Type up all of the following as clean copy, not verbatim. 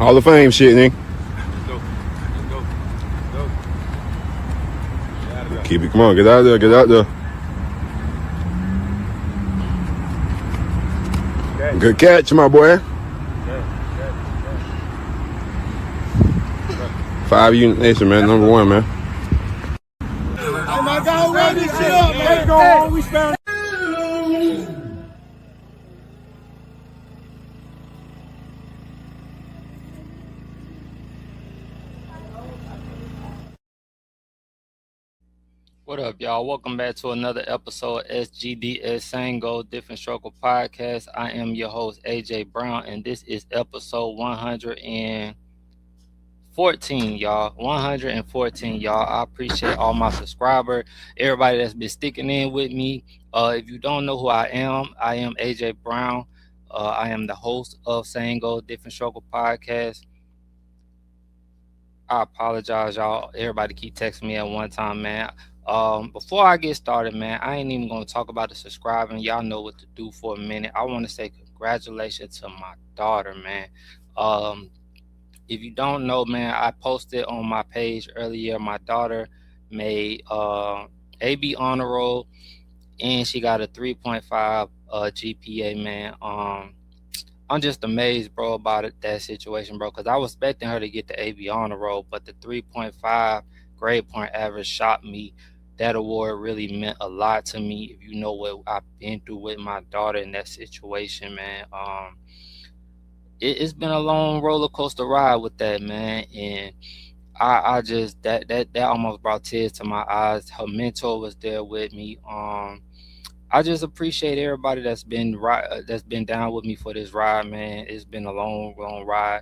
Hall of Fame shit, nigga. Keep it. Come on, get out there. Get out there. Good catch, my boy. 5 Unit Nation, man. Number one, man. Hey, my dog, run this shit up, man. Let's go on. We spend. What up, y'all? Welcome back to another episode of SGDS Same Goal, Different Struggle Podcast. I am your host, Ajay Brown, and this is episode 114, y'all. 114, y'all. I appreciate all my subscribers, everybody that's been sticking in with me. If you don't know who I am Ajay Brown. I am the host of Same Goal, Different Struggle Podcast. I apologize, y'all. Everybody keep texting me at one time, man. Before I get started, man, I ain't even gonna talk about the subscribing. Y'all know what to do for a minute. I want to say congratulations to my daughter, man. If you don't know, man, I posted on my page earlier. My daughter made AB honor roll, and she got a 3.5 GPA, man. I'm just amazed, bro, about that situation, bro, because I was expecting her to get the AB honor roll, but the 3.5 grade point average shocked me. That award really meant a lot to me. If you know what I've been through with my daughter in that situation, man, it's been a long roller coaster ride with that, man, and I just that almost brought tears to my eyes. Her mentor was there with me. I just appreciate everybody that's been down with me for this ride, man. It's been a long ride.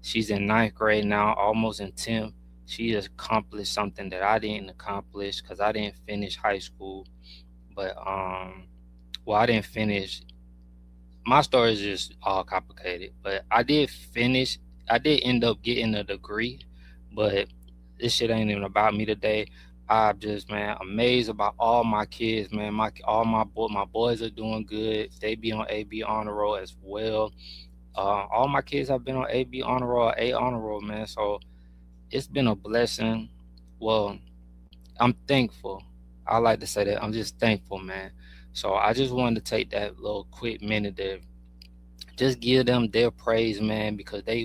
She's in 9th grade now, almost in 10th. She has accomplished something that I didn't accomplish because I didn't finish high school. But I didn't finish. My story is just all complicated. But I did finish. I did end up getting a degree, but this shit ain't even about me today. I'm just, man, amazed about all my kids, man. My boys are doing good. They be on AB honor roll as well. All my kids have been on AB honor roll, A honor roll, man. So it's been a blessing. Well, I'm thankful. I like to say that. I'm just thankful, man. So I just wanted to take that little quick minute to just give them their praise, man, because they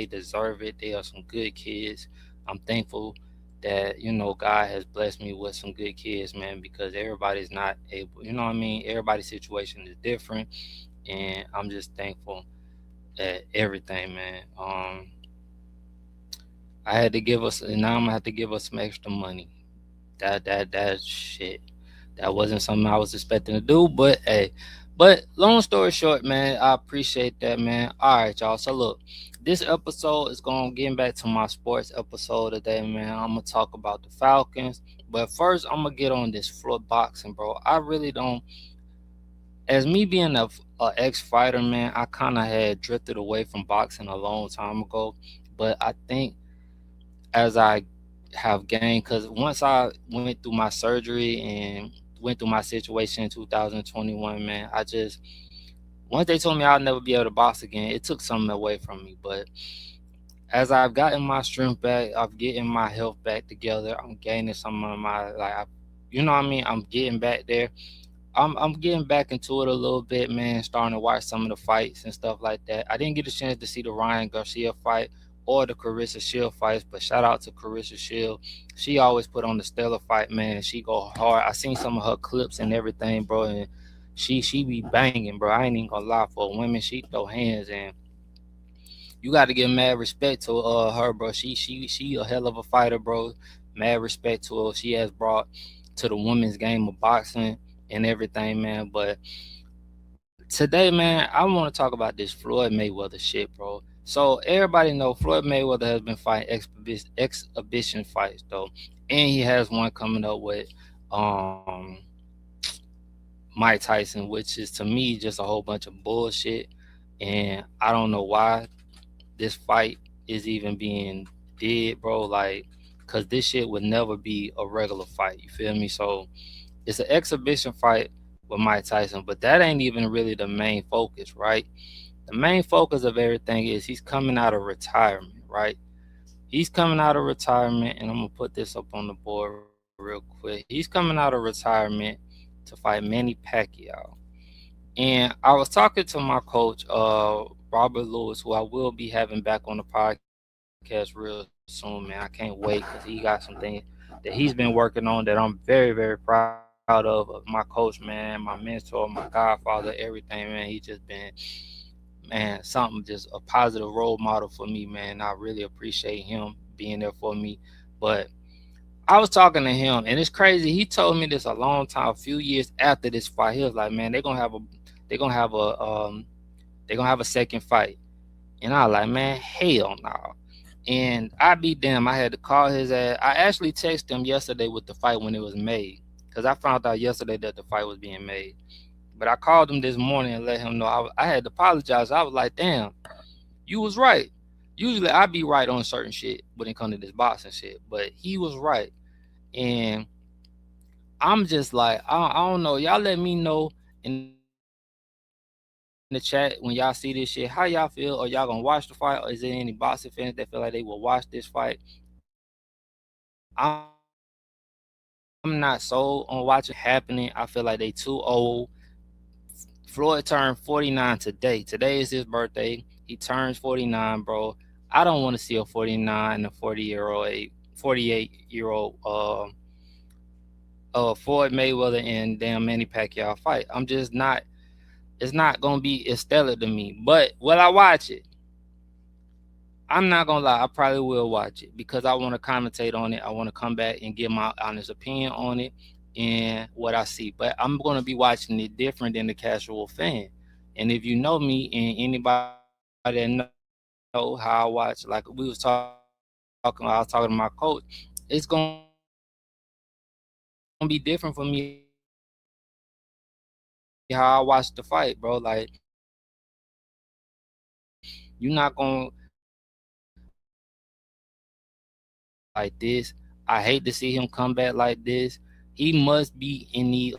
deserve it. They are some good kids. I'm thankful that, God has blessed me with some good kids, man, because everybody's not able, you know what I mean? Everybody's situation is different, and I'm just thankful at everything, man. I had to give us, and now I'm gonna have to give us some extra money. That shit. That wasn't something I was expecting to do, but hey. But long story short, man, I appreciate that, man. All right, y'all. So look, this episode is getting back to my sports episode today, man. I'm gonna talk about the Falcons, but first I'm gonna get on this Floyd boxing, bro. I really don't. As me being a ex-fighter, man, I kind of had drifted away from boxing a long time ago, but I think as I have gained, because once I went through my surgery and went through my situation in 2021, man, once they told me I'll never be able to box again, it took something away from me. But as I've gotten my strength back, I'm getting my health back together. I'm gaining some of my, you know what I mean? I'm getting back there. I'm getting back into it a little bit, man, starting to watch some of the fights and stuff like that. I didn't get a chance to see the Ryan Garcia fight or the Carissa Shield fights, but shout out to Carissa Shield. She always put on the stellar fight, man. She go hard. I seen some of her clips and everything, bro, and she be banging, bro. I ain't even gonna lie, for a woman, she throw hands, and you got to give mad respect to her, bro. She a hell of a fighter, bro. Mad respect to her. She has brought to the women's game of boxing and everything, man. But today, man, I want to talk about this Floyd Mayweather shit, bro. So everybody know Floyd Mayweather has been fighting exhibition fights, though, and he has one coming up with Mike Tyson, which is to me just a whole bunch of bullshit, and I don't know why this fight is even being did, bro. Like, cause this shit would never be a regular fight. You feel me? So it's an exhibition fight with Mike Tyson, but that ain't even really the main focus, right? The main focus of everything is he's coming out of retirement, right? He's coming out of retirement, and I'm gonna put this up on the board real quick. He's coming out of retirement to fight Manny Pacquiao. And I was talking to my coach, Robert Lewis, who I will be having back on the podcast real soon, man. I can't wait because he got some things that he's been working on that I'm very, very proud of my coach, man, my mentor, my godfather, everything, man. He just been, man, something just a positive role model for me, man. I really appreciate him being there for me. But I was talking to him, and it's crazy. He told me this a long time, a few years after this fight. He was like, "Man, they're gonna have they're gonna have a second fight." And I was like, "Man, hell no." And I be damn, I had to call his ass. I actually texted him yesterday with the fight when it was made, because I found out yesterday that the fight was being made. But I called him this morning and let him know I had to apologize. I was like, "Damn, you was right." Usually I be right on certain shit when it comes to this boxing shit, but he was right. And I'm just like, I don't know. Y'all let me know in the chat when y'all see this shit. How y'all feel? Are y'all gonna watch the fight? Or is there any boxing fans that feel like they will watch this fight? I'm not sold on watching it happening. I feel like they too old. Floyd turned 49 today. Today is his birthday. He turns 49, bro. I don't want to see a 49 and a 40-year-old, 48-year-old, 48-year-old Floyd Mayweather and damn Manny Pacquiao fight. I'm just not. It's not gonna be as stellar to me. But will I watch it? I'm not gonna lie. I probably will watch it because I want to commentate on it. I want to come back and give my honest opinion on it and what I see. But I'm gonna be watching it different than the casual fan. And if you know me and anybody that know how I watch, like we was talking, I was talking to my coach. It's gonna be different for me how I watch the fight, bro. Like you're not gonna like this. I hate to see him come back like this. He must be in need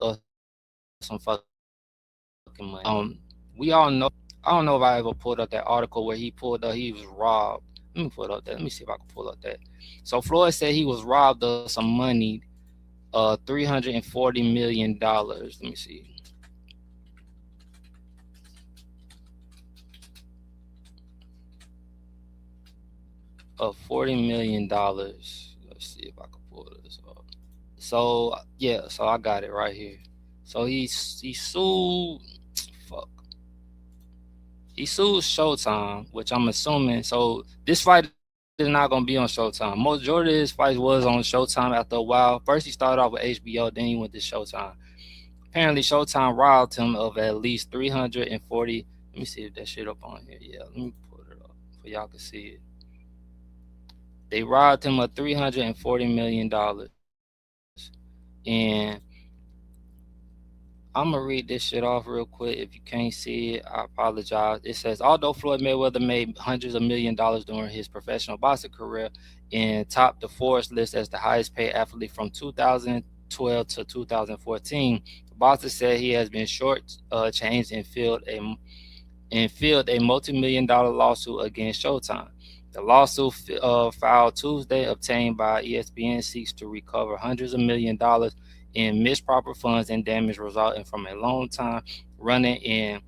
of some fucking money. We all know. I don't know if I ever pulled up that article where he was robbed. Let me pull it up that. Let me see if I can pull up that. So Floyd said he was robbed of some money, $340 million. Let me see. Of $40 million. Let's see if I can pull this up. So yeah, so I got it right here. So he sued. Fuck. He sued Showtime, which I'm assuming. So this fight is not gonna be on Showtime. Majority of his fights was on Showtime after a while. First he started off with HBO, then he went to Showtime. Apparently Showtime robbed him of at least 340. Let me see if that shit up on here. Yeah, let me pull it up so y'all can see it. They robbed him of $340 million. And I'm gonna read this shit off real quick. If you can't see it, I apologize. It says, although Floyd Mayweather made hundreds of $1 millions during his professional boxing career and topped the Forbes list as the highest paid athlete from 2012 to 2014, the boxer said he has been short-changed and filed a multi-million-dollar lawsuit against Showtime. The lawsuit filed Tuesday, obtained by ESPN, seeks to recover hundreds of $1 millions in misproper funds and damage resulting from a long time running and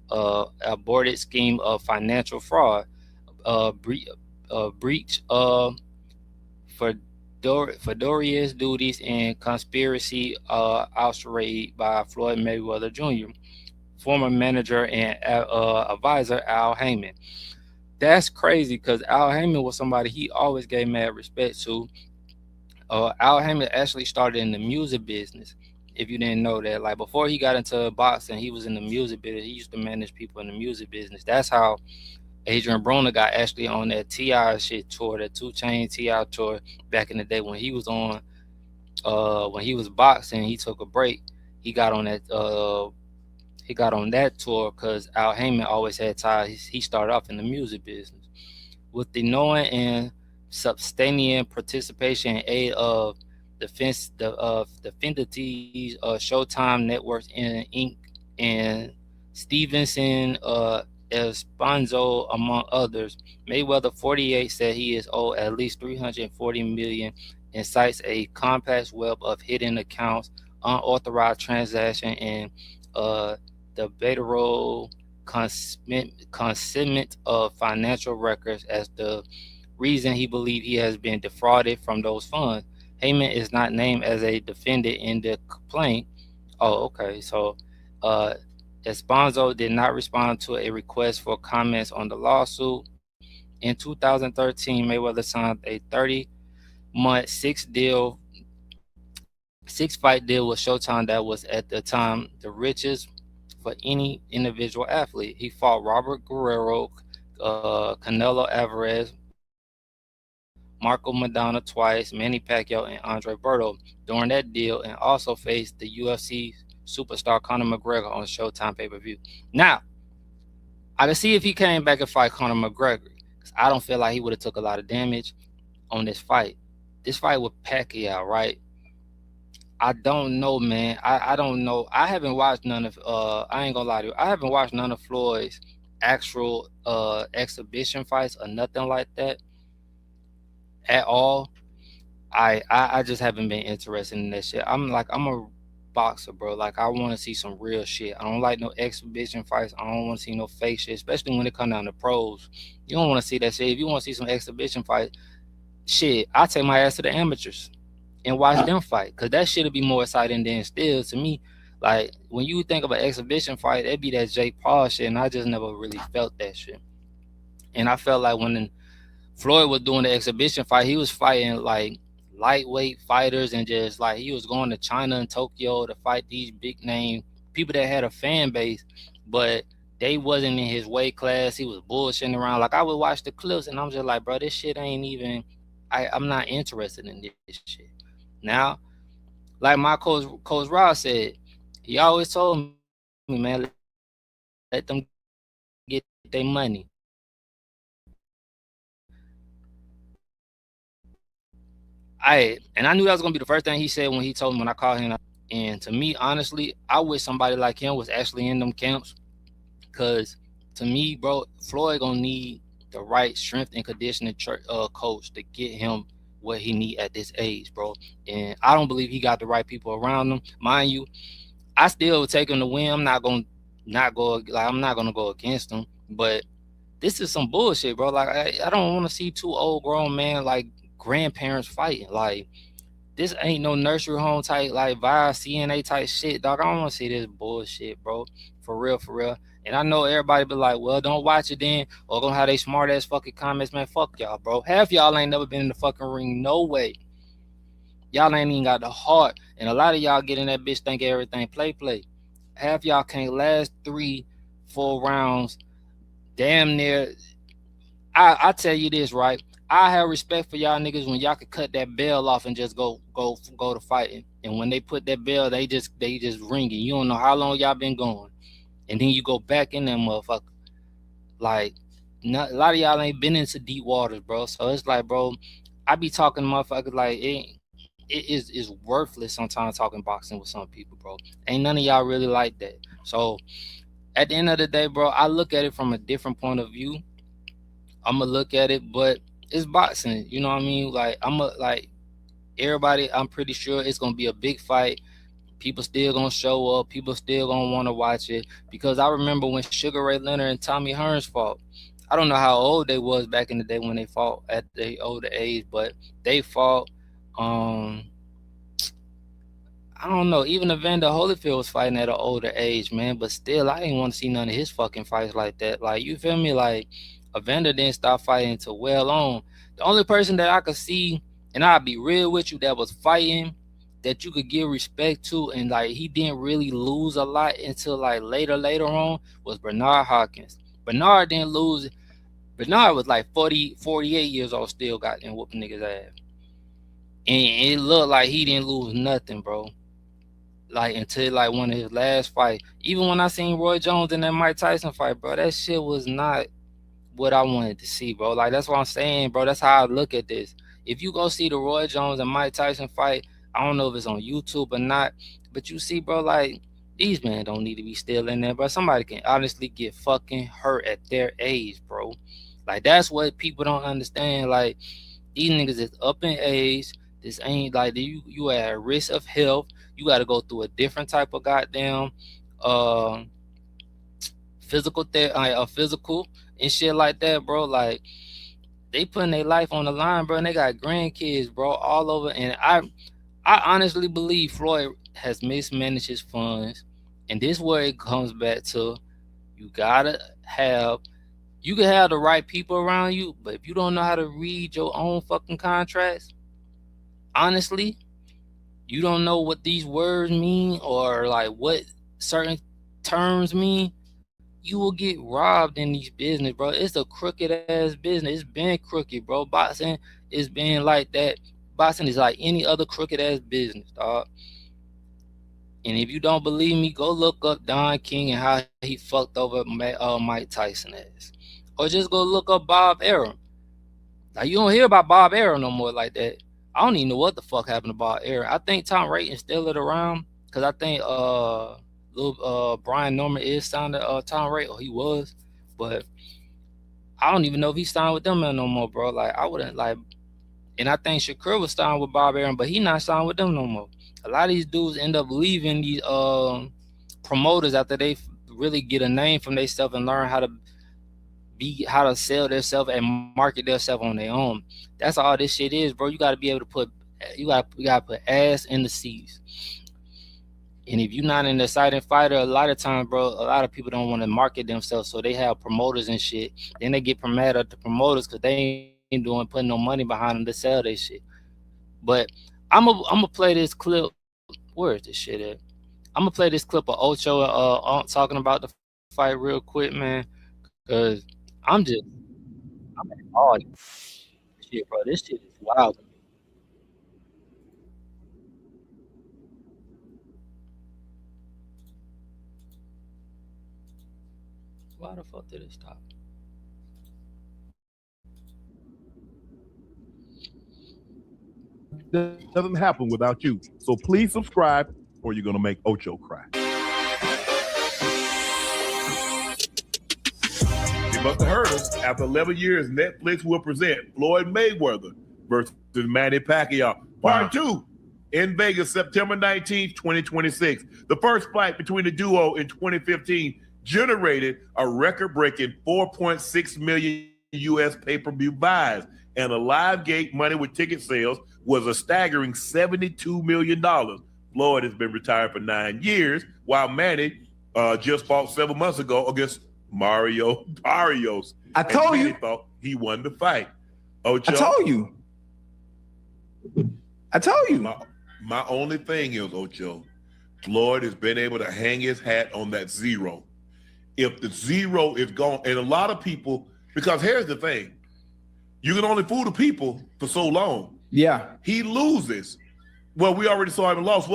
aborted scheme of financial fraud, breach of fiduciary duties, and conspiracy outraged by Floyd Mayweather Jr., former manager and advisor Al Heyman. That's crazy because Al Heyman was somebody he always gave mad respect to. Al Heyman actually started in the music business. If you didn't know that, like before he got into boxing, he was in the music business. He used to manage people in the music business. That's how Adrian Broner got actually on that T.I. shit tour, that 2 Chainz T.I. tour back in the day when he was on. When he was boxing, he took a break. He got on that. He got on that tour because Al Heyman always had ties. He started off in the music business with the knowing and substantial participation and aid of the Fentities, Showtime Networks Inc. and Stevenson, Esponzo, among others. Mayweather, 48, said he is owed at least 340 million and cites a complex web of hidden accounts, unauthorized transaction, and uh, debatable consignment of financial records as the reason he believes he has been defrauded from those funds. Heyman is not named as a defendant in the complaint. Oh, okay. So, uh, Esponzo did not respond to a request for comments on the lawsuit. In 2013, Mayweather signed a 30-month, six-fight deal with Showtime that was at the time the richest for any individual athlete. He fought Robert Guerrero, Canelo Alvarez, Marco Madonna twice, Manny Pacquiao, and Andre Berto during that deal, and also faced the UFC superstar Conor McGregor on Showtime pay-per-view. Now, I can see if he came back and fight Conor McGregor, because I don't feel like he would have took a lot of damage on this fight. This fight with Pacquiao, right? I don't know, man. I don't know. I haven't watched none of I ain't gonna lie to you. I haven't watched none of Floyd's actual exhibition fights or nothing like that at all. I just haven't been interested in that shit. I'm a boxer, bro. Like I want to see some real shit. I don't like no exhibition fights. I don't want to see no fake shit, especially when it come down to pros. You don't want to see that shit. If you want to see some exhibition fight, shit, I take my ass to the amateurs and watch them fight, cause that shit'll be more exciting than still to me. Like when you think of an exhibition fight, it'd be that Jake Paul shit, and I just never really felt that shit. And I felt like when Floyd was doing the exhibition fight, he was fighting like lightweight fighters and just like he was going to China and Tokyo to fight these big name people that had a fan base, but they wasn't in his weight class. He was bullshitting around. Like I would watch the clips and I'm just like, bro, this shit ain't even. I'm not interested in this shit. Now, like my coach Ross said, he always told me, man, let them get their money. And I knew that was gonna be the first thing he said when he told me when I called him. And to me, honestly, I wish somebody like him was actually in them camps, cause to me, bro, Floyd gonna need the right strength and conditioning coach to get him what he need at this age, bro. And I don't believe he got the right people around him. Mind you, I still take him to win. I'm not gonna not go like I'm not gonna go against him, but this is some bullshit, bro. Like I don't want to see two old grown men like grandparents fighting. Like this ain't no nursery home type like vibe CNA type shit, dog. I don't want to see this bullshit, bro. For real, for real. And I know everybody be like, well, don't watch it then, or gonna have they smart ass fucking comments, man. Fuck y'all, bro. Half y'all ain't never been in the fucking ring, no way. Y'all ain't even got the heart, and a lot of y'all get in that bitch think everything play. Half y'all can't last 3-4 rounds. Damn near. I tell you this, right? I have respect for y'all niggas when y'all could cut that bell off and just go to fighting. And when they put that bell, they just ringing. You don't know how long y'all been going, and then you go back in that motherfucker. Like, a lot of y'all ain't been into deep waters, bro. So it's like, bro, I be talking to motherfuckers like it is worthless sometimes talking boxing with some people, bro. Ain't none of y'all really like that. So at the end of the day, bro, I look at it from a different point of view. I'ma look at it, but it's boxing. You know what I mean? Like like everybody. I'm pretty sure it's gonna be a big fight. People still gonna show up. People still gonna want to watch it because I remember when Sugar Ray Leonard and Tommy Hearns fought. I don't know how old they was back in the day when they fought at the older age, but they fought. Um, I don't know. Even Evander Holyfield was fighting at an older age, man. But still, I didn't want to see none of his fucking fights like that. Like, you feel me? Like, Evander didn't stop fighting until well on. The only person that I could see, and I'll be real with you, that was fighting that you could give respect to, and like he didn't really lose a lot until like later on, was Bernard Hopkins. Bernard didn't lose. Bernard was like 48 years old, still got in whooping niggas ass. And it looked like he didn't lose nothing, bro. Like until like one of his last fight. Even when I seen Roy Jones in that Mike Tyson fight, bro, that shit was not what I wanted to see, bro. Like that's what I'm saying, bro. That's how I look at this. If you go see the Roy Jones and Mike Tyson fight, I don't know if it's on YouTube or not, but you see, bro, like These men don't need to be still in there, bro. Somebody can honestly get fucking hurt at their age, bro. Like, that's what people don't understand. Like, these niggas is up in age. This ain't like you at risk of health. You got to go through a different type of goddamn uh, physical and shit like that, bro. Like, they putting their life on the line, bro. And they got grandkids, bro, all over. And I honestly believe Floyd has mismanaged his funds, and this is where it comes back to: you gotta have, you can have the right people around you, but if you don't know how to read your own fucking contracts, honestly, you don't know what these words mean or like what certain terms mean, you will get robbed in these business, bro. It's a crooked ass business. It's been crooked, bro. Boxing is being like that. Boxing is like any other crooked ass business, dog. And if you don't believe me, go look up Don King and how he fucked over Mike Tyson ass. Or just go look up Bob Arum. Like, you don't hear about Bob Arum no more like that. I don't even know what the fuck happened to Bob Arum. I think Tom Rayton's still around, because I think Brian Norman is signed to Tom Rayton, or he was. But I don't even know if he's signed with them no more, bro. Like, I wouldn't like. And I think Shakur was signed with Bob Arum, but he not signed with them no more. A lot of these dudes end up leaving these promoters after they really get a name from themselves and learn how to sell themselves and market themselves on their own. That's all this shit is, bro. You gotta be able to put ass in the seats. And if you're not an exciting fighter, a lot of times, bro, a lot of people don't want to market themselves, so they have promoters and shit. Then they get mad at the promoters because they ain't putting no money behind them to sell their shit. But I'm gonna play this clip. Where is this shit at? I'm gonna play this clip of Ocho talking about the fight real quick, man, because I'm in awe. Shit, bro, this shit is wild. Why the fuck did it stop? Doesn't happen without you. So please subscribe, or you're gonna make Ocho cry. You must have heard us. After 11 years, Netflix will present Floyd Mayweather versus Manny Pacquiao, Part 2, in Vegas, September 19th, 2026. The first fight between the duo in 2015 generated a record-breaking 4.6 million U.S. pay-per-view buys, and a live gate money with ticket sales was a staggering $72 million. Floyd has been retired for 9 years, while Manny just fought 7 months ago against Mario Barrios. I told you. Thought he won the fight. Ocho, I told you. My only thing is, Ocho, Floyd has been able to hang his hat on that zero. If the zero is gone, and a lot of people, because here's the thing, you can only fool the people for so long. Yeah. He loses. Well, we already saw him lose.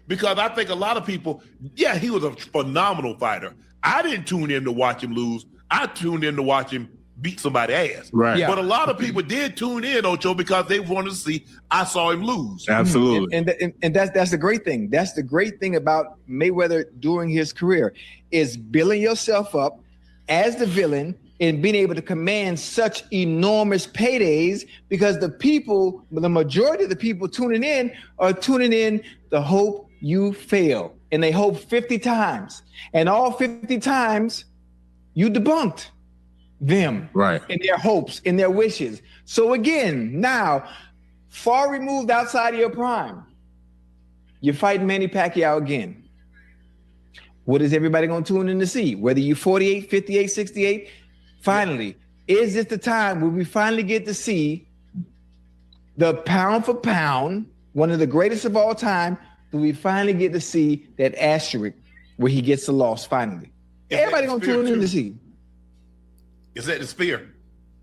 Because I think a lot of people, yeah, he was a phenomenal fighter. I didn't tune in to watch him lose. I tuned in to watch him beat somebody's ass. Right. Yeah. But a lot of people did tune in, Ocho, because they wanted to see, I saw him lose. Absolutely. And that's the great thing. That's the great thing about Mayweather during his career, is building yourself up as the villain and being able to command such enormous paydays, because the majority of the people tuning in are tuning in to hope you fail. And they hope 50 times. And all 50 times, you debunked them. Right. In their hopes, in their wishes. So again, now, far removed outside of your prime, you're fighting Manny Pacquiao again. What is everybody going to tune in to see? Whether you're 48, 58, 68, finally, is this the time where we finally get to see the pound for pound, one of the greatest of all time, do we finally get to see that asterisk where he gets the loss finally? Everybody going to tune in to see. Is that the Sphere?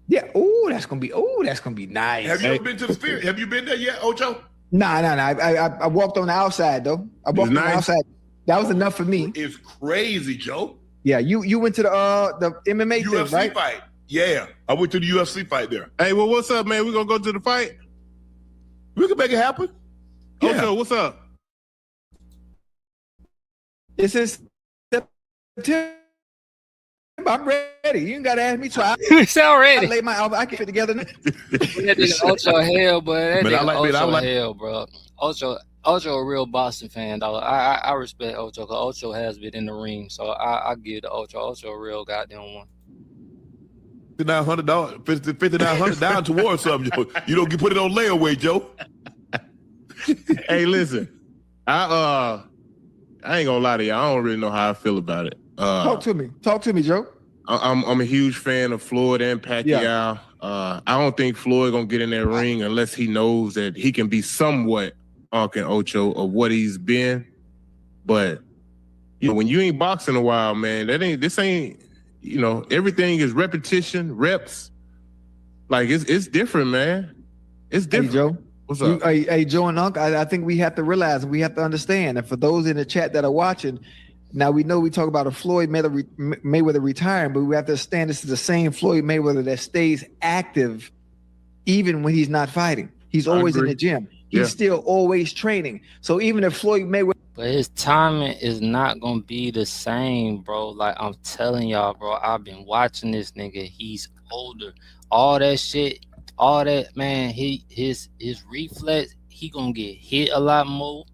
Yeah. That's gonna be nice. Have you ever been to the Sphere? Have you been there yet, Ocho? Nah. I walked on the outside though. I walked on the outside. That was enough for me. It's crazy, Joe. Yeah, you went to the MMA UFC thing, right? fight. Yeah, I went to the UFC fight there. Hey, well, what's up, man? We gonna go to the fight? We can make it happen. Yeah. Okay, what's up? It's in September. I'm ready. You ain't got to ask me twice. It's I already. lay my outfit. I can fit together. That nigga Ocho hell, but that Man, I nigga like- man, I Ocho like- hell, bro. Ocho a real Boston fan, dog. I respect Ocho because Ocho has been in the ring, so I give the Ocho a real goddamn one. $5,900, $5,900 down towards something, Joe. You don't put it on layaway, Joe. Hey, listen, I ain't gonna lie to you. I don't really know how I feel about it. Talk to me, Joe. I'm a huge fan of Floyd and Pacquiao. Yeah. I don't think Floyd gonna get in that ring unless he knows that he can be somewhat Uncle Ocho of what he's been. But you know, when you ain't boxing a while, man, this ain't. You know, everything is repetition, reps. Like it's different, man. It's different. Hey, Joe. What's up? Hey, Joe and Unc, I think we have to realize, we have to understand, and for those in the chat that are watching, now we know we talk about a Floyd Mayweather retiring, but we have to understand this is the same Floyd Mayweather that stays active even when he's not fighting. He's always in the gym. He's still always training. So even if Floyd Mayweather, But his timing is not gonna be the same, bro. Like I'm telling y'all, bro. I've been watching this nigga. He's older. All that shit, all that, man. His reflex. He gonna get hit a lot more,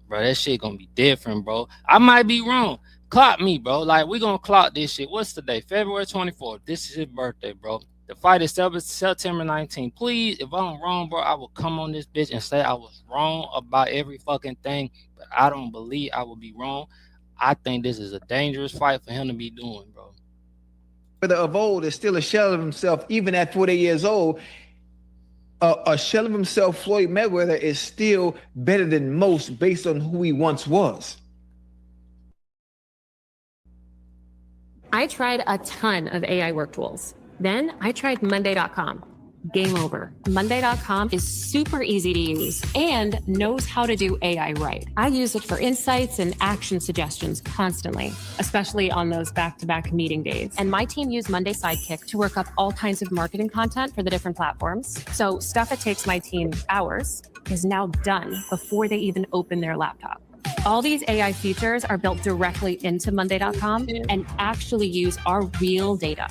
bro. That shit gonna be different, bro. I might be wrong. Clock me, bro. Like we gonna clock this shit. What's the day? February 24th. This is his birthday, bro. The fight is September 19th. Please, if I'm wrong, bro, I will come on this bitch and say I was wrong about every fucking thing. But I don't believe I will be wrong. I think this is a dangerous fight for him to be doing, bro. of old is still a shell of himself, even at 48 years old. A shell of himself, Floyd Mayweather, is still better than most based on who he once was. I tried a ton of AI work tools. Then I tried Monday.com. Game over. Monday.com is super easy to use and knows how to do AI right. I use it for insights and action suggestions constantly, especially on those back-to-back meeting days. And my team used Monday Sidekick to work up all kinds of marketing content for the different platforms. So stuff that takes my team hours is now done before they even open their laptop. All these AI features are built directly into Monday.com and actually use our real data.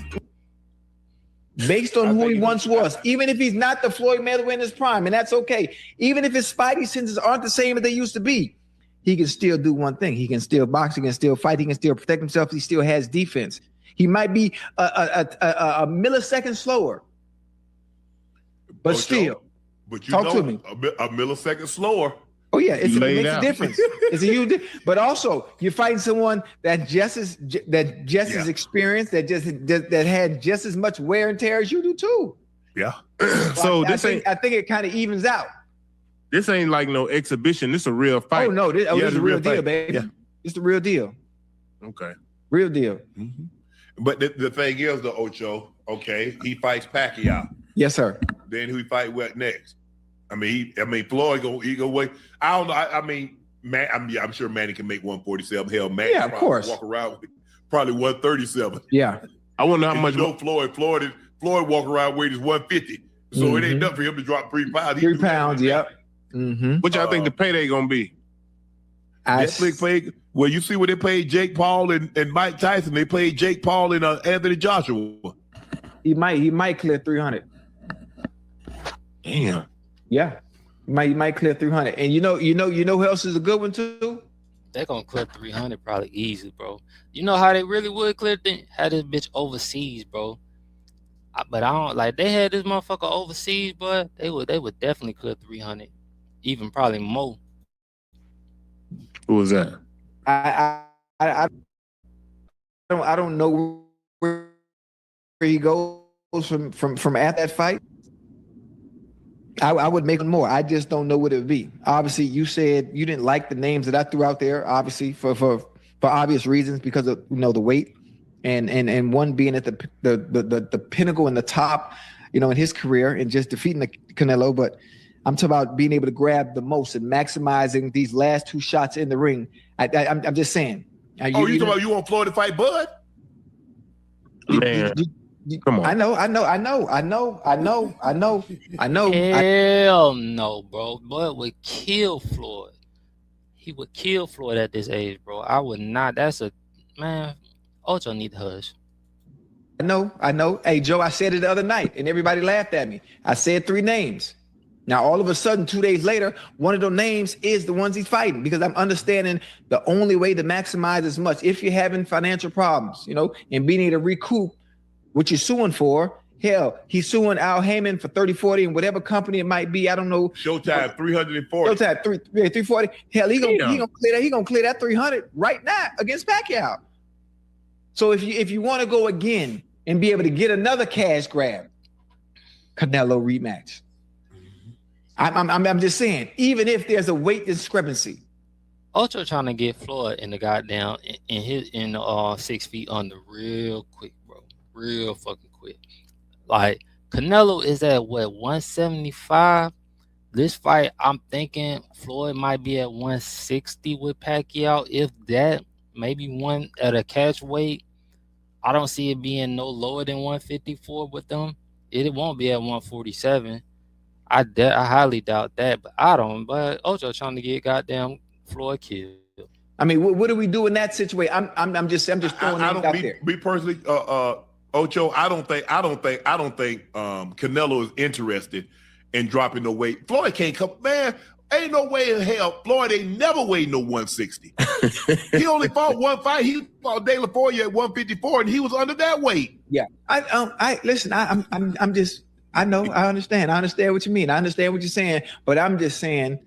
Based on who he once was, even if he's not the Floyd Mayweather in his prime, and that's okay. Even if his spidey senses aren't the same as they used to be, he can still do one thing. He can still box, he can still fight, he can still protect himself, he still has defense. He might be a millisecond slower, but still. But you Talk know, to me. a millisecond slower. Oh yeah, it Laid makes out. a difference. It's a huge but also you're fighting someone that just as experienced, that had just as much wear and tear as you do too. Yeah. So I think it kind of evens out. This ain't like no exhibition. This a real fight. Oh no, this is a real deal, fight. baby. Yeah. It's the real deal. Okay. Real deal. Mm-hmm. But the thing is, the Ocho, okay, he fights Pacquiao. Yes, sir. Then who he fight what next? I mean, Floyd go wait. I don't know. I mean, man, I'm sure Manny can make 147. Hell, Manny Yeah, of course. walk around with probably 137. Yeah. I wonder how And much. you know Floyd walk around weight is 150. So it ain't enough for him to drop 3 pounds. 3 pounds. Yep. Mm-hmm. What y'all think the payday gonna be? Netflix paid. Well, you see what they paid Jake Paul and Mike Tyson. They paid Jake Paul and Anthony Joshua. He might clear 300. Damn. Yeah. He might clear 300. And you know who else is a good one too? They're gonna clear 300 probably easy, bro. You know how they really would clear things? Had this bitch overseas, bro. But I don't like they had this motherfucker overseas, but they would definitely clear 300, even probably more. Who was that? I don't know where he goes from at that fight. I would make it more. I just don't know what it would be. Obviously, you said you didn't like the names that I threw out there, obviously for obvious reasons, because of the weight and one being at the pinnacle and the top, in his career and just defeating the Canelo. But I'm talking about being able to grab the most and maximizing these last 2 shots in the ring. I'm just saying. You talking about you want Floyd to fight Bud? Man. Come on. I know. Hell no, bro. Bud would kill Floyd. he would kill Floyd at this age, bro. I would not. That's a man. Ocho need to hush. I know. Hey, Joe, I said it the other night and everybody laughed at me. I said 3 names. Now, all of a sudden, 2 days later, one of those names is the ones he's fighting because I'm understanding the only way to maximize as much. If you're having financial problems, and being able to recoup what you're suing for, hell, he's suing Al Heyman for 30, 40 and whatever company it might be. I don't know. Showtime 340. Showtime 340. Hell, he gonna clear that. He gonna clear that 300 right now against Pacquiao. So if you want to go again and be able to get another cash grab, Canelo rematch. I'm just saying, even if there's a weight discrepancy. Ocho trying to get Floyd in the goddamn in 6 feet under real quick, bro. Real fucking quick. Like Canelo is at what 175. This fight, I'm thinking Floyd might be at 160 with Pacquiao, if that. Maybe one at a catch weight. I don't see it being no lower than 154 with them. It won't be at 147. I highly doubt that, but I don't. But Ocho trying to get goddamn Floyd killed. I mean, what do we do in that situation? I'm just throwing it out there. Me personally, Ocho, I don't think Canelo is interested in dropping the weight. Floyd can't come, man. Ain't no way in hell. Floyd ain't never weighed no 160. He only fought one fight. He fought De La Hoya at 154, and he was under that weight. Yeah, I listen. I'm just. I know. I understand. I understand what you mean. I understand what you're saying. But I'm just saying,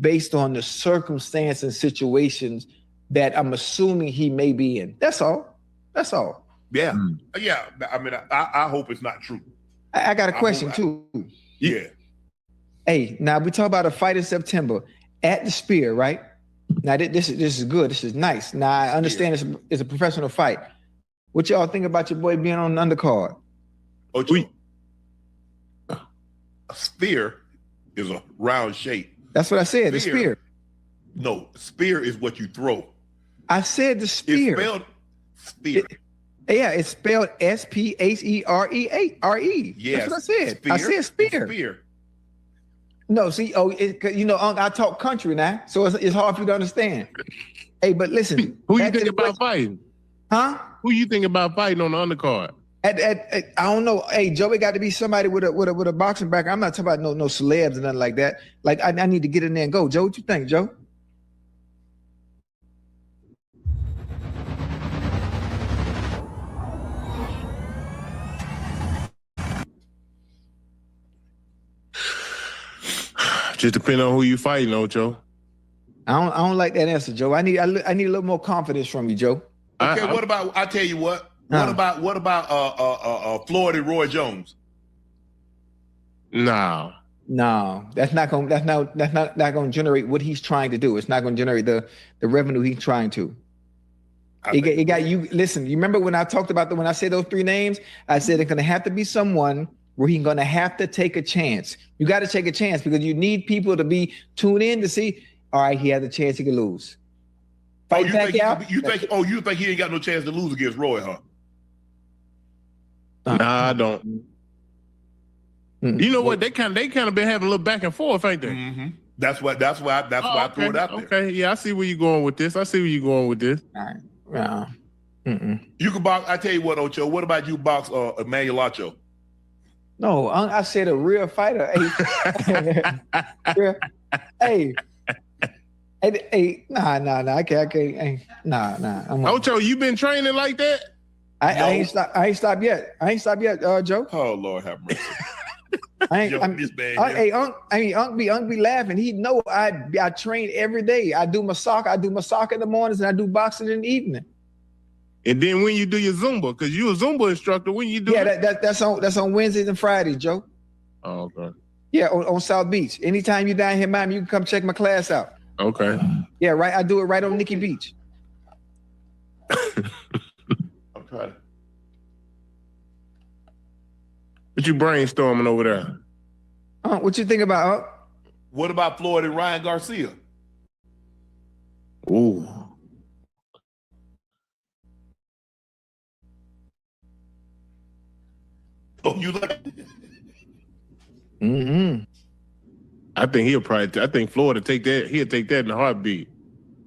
based on the circumstance and situations that I'm assuming he may be in. That's all. That's all. Yeah. Yeah. I mean, I hope it's not true. I got a question too. Yeah. Hey, now we talk about a fight in September at the Spear, right? Now this is good. This is nice. Now I understand it's a professional fight. What y'all think about your boy being on the undercard? A spear is a round shape. That's what I said. The spear. No, spear is what you throw. I said the spear. It's spelled spear. It's spelled S-P-H-E-R-E-A-R-E. Yes. That's what I said. Spear. I said spear. Spear. No, see, I talk country now, so it's hard for you to understand. Hey, but listen. Who you think about fighting? Huh? Who you think about fighting on the undercard? I don't know. Hey, Joey got to be somebody with a boxing background. I'm not talking about no celebs and nothing like that. Like I need to get in there and go. Joe, what you think, Joe? Just depending on who you fighting, Ocho. I don't like that answer, Joe. I need a little more confidence from you, Joe. Okay, what about? I tell you what. What about Floyd and Roy Jones? No, that's not gonna generate what he's trying to do. It's not gonna generate the revenue he's trying to. It got you. Listen, you remember when I talked about when I said those 3 names? I said it's gonna have to be someone where he's gonna have to take a chance. You got to take a chance because you need people to be tuned in to see. All right, he has a chance he can lose. You think he ain't got no chance to lose against Roy, huh? Nah, I don't. You know what? They kind of been having a little back and forth, ain't they? Mm-hmm. That's why I threw it out there. Okay, yeah, I see where you're going with this. All right. You can box. I tell you what, Ocho. What about you box Emmanuel Ocho? No, I said a real fighter. Hey, nah. I can't. Nah. Ocho, you been training like that? I ain't stopped yet. Joe. Oh Lord, have mercy. Unc be laughing. He know I train every day. I do my soccer in the mornings and I do boxing in the evening. And then when you do your Zumba, because you a Zumba instructor, when you do that's on Wednesdays and Fridays, Joe. Oh, okay. Yeah, on South Beach. Anytime you down here, Miami, you can come check my class out. Okay. Yeah, right. I do it right on Nikki Beach. I'm trying. What you brainstorming over there? What you think about? What about Floyd and Ryan Garcia? Ooh. Oh, you like? Mm-hmm. I think Floyd will take that. He'll take that in a heartbeat.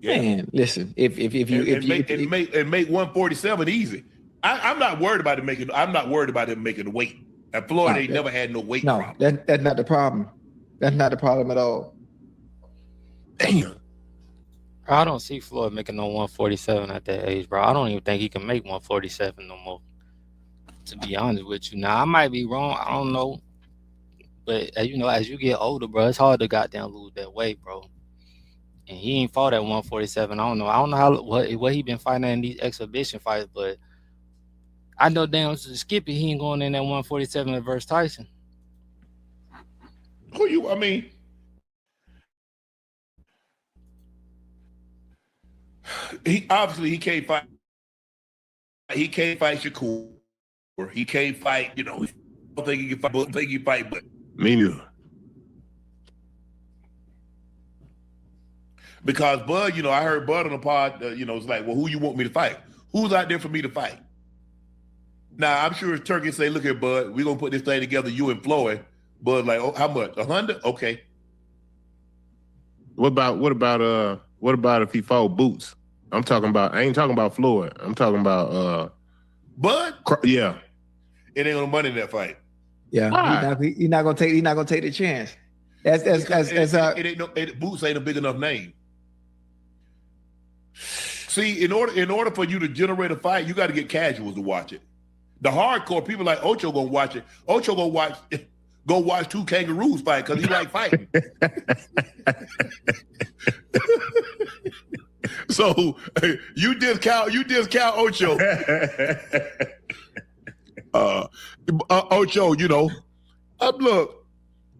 Yeah. Man, listen, if you make 147 easy. I'm not worried about him making. I'm not worried about him making the weight. And Floyd ain't never had no weight problem. That's not the problem. That's not the problem at all. Damn. I don't see Floyd making no 147 at that age, bro. I don't even think he can make 147 no more. To be honest with you, now I might be wrong. I don't know, but as you get older, bro, it's hard to goddamn lose that weight, bro. And he ain't fought at 147. I don't know how what he been fighting in these exhibition fights, but I know damn Skippy he ain't going in at 147 versus Tyson. I mean, he obviously can't fight. He can't fight Shakur. He can't fight. I don't think he can fight. Don't think he can fight, but Me neither. because Bud, I heard Bud on the pod. It's like, well, who you want me to fight? Who's out there for me to fight? Now I'm sure Turkey say, look here, Bud, we're gonna put this thing together, you and Floyd. Bud like, oh, how much? 100? Okay. What about if he fought Boots? I ain't talking about Floyd. I'm talking about Bud? Yeah. It ain't no money in that fight. Yeah, he's not gonna take the chance. Boots ain't a big enough name. See, in order for you to generate a fight, you got to get casuals to watch it. The hardcore people like Ocho gonna watch it. Ocho go watch two kangaroos fight because he like fighting. So you discount Ocho. Ocho, look,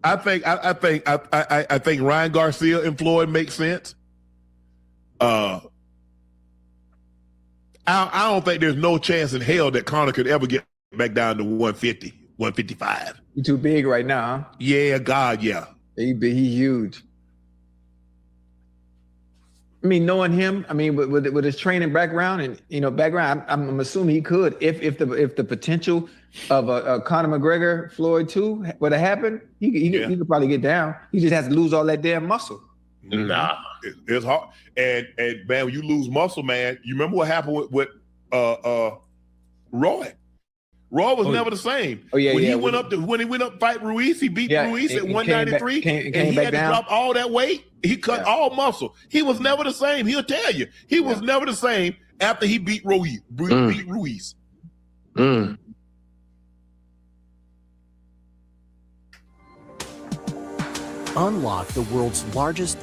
I think Ryan Garcia and Floyd make sense. I don't think there's no chance in hell that Conor could ever get back down to 150, 155. He's too big right now, huh? Yeah, God, yeah. He's huge. I mean, knowing him, with his training background and background, I'm assuming he could if the potential of a Conor McGregor Floyd 2 would have happened, he could probably get down. He just has to lose all that damn muscle. Nah, it's hard. And man, when you lose muscle, man, you remember what happened with Roy. Roy was never the same. When he went up to fight Ruiz, he beat Ruiz at 193, and he had to drop all that weight. He cut all muscle. He was never the same. He'll tell you. He was never the same after he beat Ruiz. Unlock the world's largest,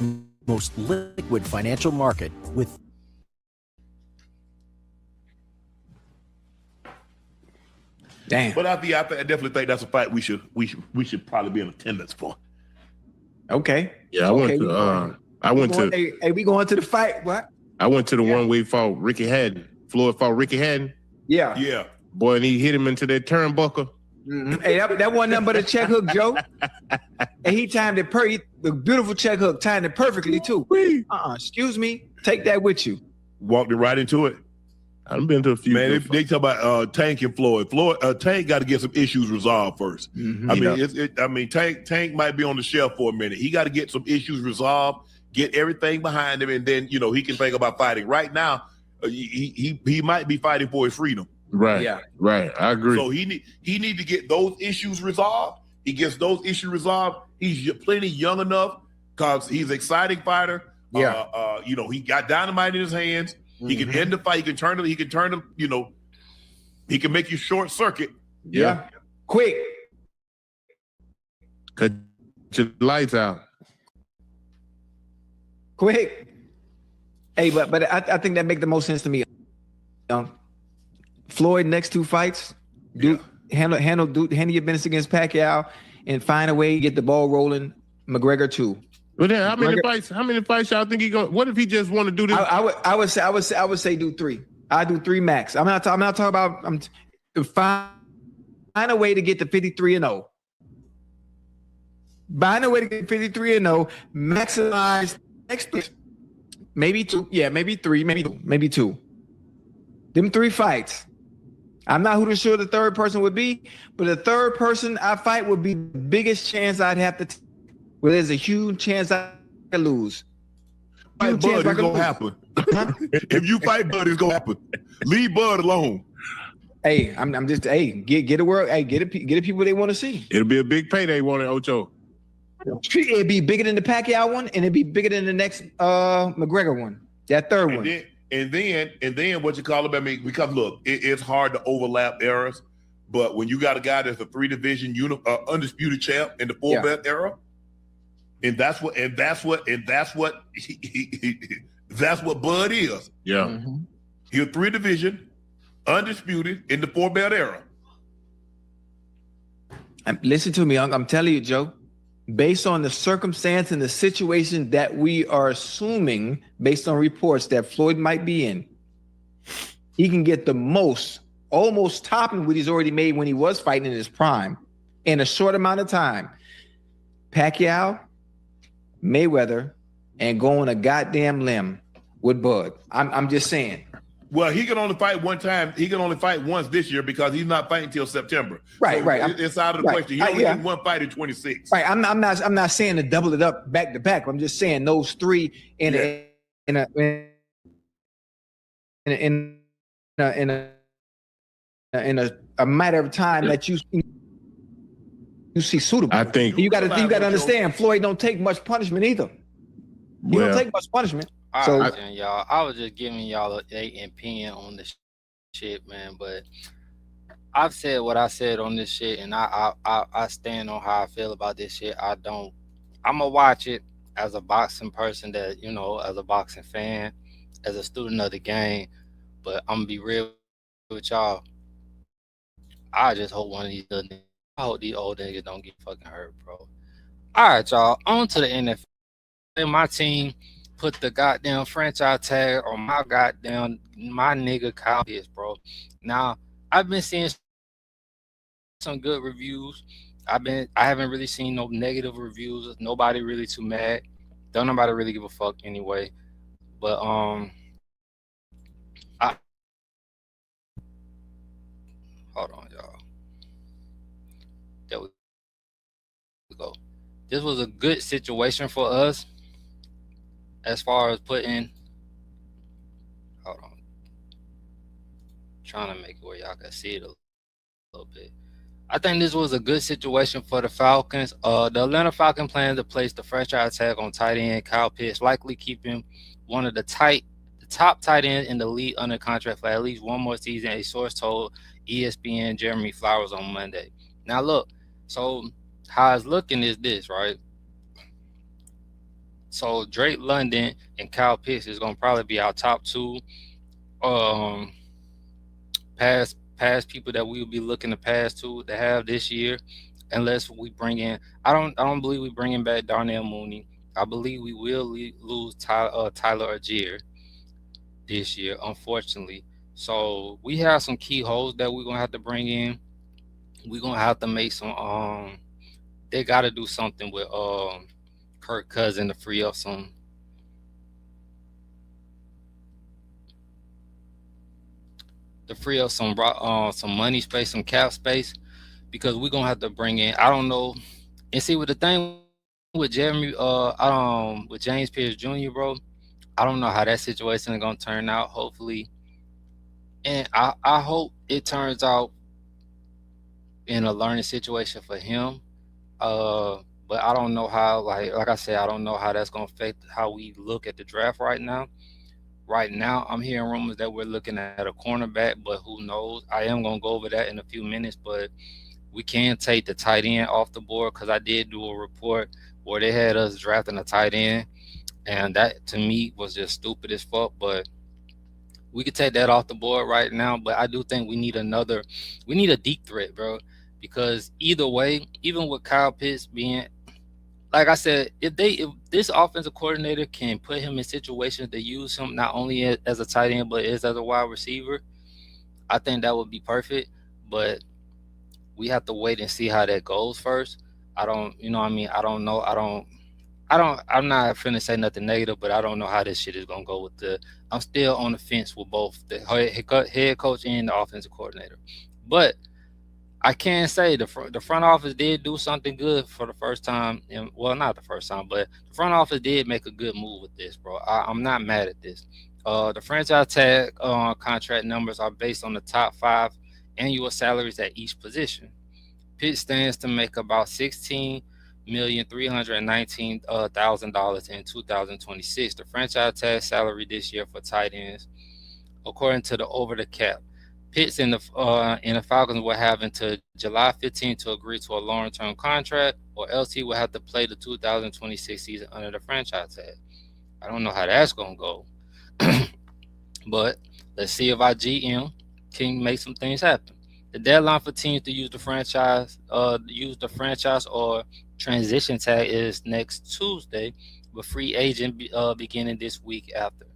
most liquid financial market with Damn. But I definitely think that's a fight we should probably be in attendance for. Okay. Yeah, I went to. Hey, we going to the fight? What? I went to the one where he fought Ricky Hatton. Floyd fought Ricky Hatton. Yeah. Yeah. Boy, and he hit him into that turnbuckle. Mm-hmm. Hey, that wasn't nothing but a check hook, Joe. And he timed it the beautiful check hook, timed it perfectly too. Excuse me. Take that with you. Walked it right into it. I've been to a few. Man, they talk about Tank and Floyd. Tank got to get some issues resolved first. Mm-hmm. Tank might be on the shelf for a minute. He got to get some issues resolved, get everything behind him, and then he can think about fighting. Right now, he might be fighting for his freedom. Right. Yeah. Right. I agree. So he need to get those issues resolved. He gets those issues resolved. He's plenty young enough because he's an exciting fighter. Yeah. He got dynamite in his hands. He can end the fight. He can turn him. He can make you short circuit. Yeah. Quick. Cut your lights out. Quick. Hey, but I think that make the most sense to me. Floyd next two fights, handle your business against Pacquiao and find a way to get the ball rolling. McGregor 2. Well, then how many fights y'all think he going? What if he just want to do this? I would say do 3. I do 3 max. I'm not talking about. Find a way to get to 53-0. Find a way to get 53-0. Maximize next. Maybe 2. Yeah, maybe 3. Maybe 2. Them 3 fights. I'm not who sure the third person would be, but the third person I fight would be the biggest chance I'd have to take. Well, there's a huge chance I could lose. Fight Huge chance Bud, I it's could gonna lose. happen. If you fight Bud, it's gonna happen. Leave Bud alone. Hey, I'm just get a world. Hey, get it people they want to see. It'll be a big payday one at Ocho. It'd be bigger than the Pacquiao one, and it'd be bigger than the next McGregor one. That third one. And then what you call it? I mean, because look, it's hard to overlap eras, but when you got a guy that's a 3-division undisputed champ in the 4-belt era, and that's what Bud is. Yeah. Mm-hmm. He's a 3-division undisputed in the 4-belt era. Listen to me, I'm telling you, Joe. Based on the circumstance and the situation that we are assuming, based on reports that Floyd might be in, he can get the most, almost topping what he's already made when he was fighting in his prime in a short amount of time. Pacquiao, Mayweather, and go on a goddamn limb with Bud. I'm just saying. Well, he can only fight one time. He can only fight once this year because he's not fighting till September. Right, so right. It's out of the question. He only had one fight in 26. Right. I'm not saying to double it up back to back. I'm just saying those three in a matter of time that you see suitable. I think you got to understand. Floyd don't take much punishment either. He don't take much punishment. I was just giving y'all an opinion on this shit, man. But I've said what I said on this shit, and I stand on how I feel about this shit. I'm gonna watch it as a boxing person, that as a boxing fan, as a student of the game. But I'm gonna be real with y'all. I just hope one of these old niggas don't get fucking hurt, bro. All right, y'all. On to the NFL. My team put the goddamn franchise tag on my nigga Kyle Pitts, bro. Now, I've been seeing some good reviews. I haven't really seen no negative reviews. Nobody really too mad. Don't nobody really give a fuck anyway. But hold on, y'all. There we go. This was a good situation for us. As far as putting, hold on, trying to make it where y'all can see it a little bit. I think this was a good situation for the Falcons. The Atlanta Falcons plan to place the franchise tag on tight end Kyle Pitts, likely keeping one of the top tight ends in the league under contract for at least one more season, a source told ESPN Jeremy Flowers on Monday. Now look, so how it's looking is this, right? So Drake London and Kyle Pitts is gonna probably be our top two pass people that we will be looking to pass to have this year, unless we bring in. I don't believe we bringing back Darnell Mooney. I believe we will lose Tyler Algier this year, unfortunately. So we have some key holes that we're gonna have to bring in. We're gonna have to make some. They got to do something with Kirk Cousins to free up some money space, some cap space, because we're gonna have to bring in. I don't know, and see with the thing with Jeremy, with James Pierce Jr., bro. I don't know how that situation is gonna turn out. Hopefully, and I hope it turns out in a learning situation for him. But I don't know how, like I said, I don't know how that's going to affect how we look at the draft right now. Right now, I'm hearing rumors that we're looking at a cornerback, but who knows? I am going to go over that in a few minutes, but we can take the tight end off the board, because I did do a report where they had us drafting a tight end, and that, to me, was just stupid as fuck, but we could take that off the board right now. But I do think we need a deep threat, bro, because either way, even with Kyle Pitts being, like I said, if this offensive coordinator can put him in situations to use him not only as a tight end but as a wide receiver, I think that would be perfect. But we have to wait and see how that goes first. I don't know. I'm not finna say nothing negative, but I don't know how this shit is gonna go I'm still on the fence with both the head coach and the offensive coordinator. But I can't say the front office did do something good for the first time. Well, not the first time, but the front office did make a good move with this, bro. I'm not mad at this. The franchise tag contract numbers are based on the top 5 annual salaries at each position. Pitt stands to make about $16,319,000 in 2026. The franchise tag salary this year for tight ends, according to the over the cap. Pitts and the Falcons will have until July 15th to agree to a long-term contract, or else he will have to play the 2026 season under the franchise tag. I don't know how that's gonna go, but let's see if our GM can make some things happen. The deadline for teams to use the franchise or transition tag is next Tuesday, with free agent beginning this week after.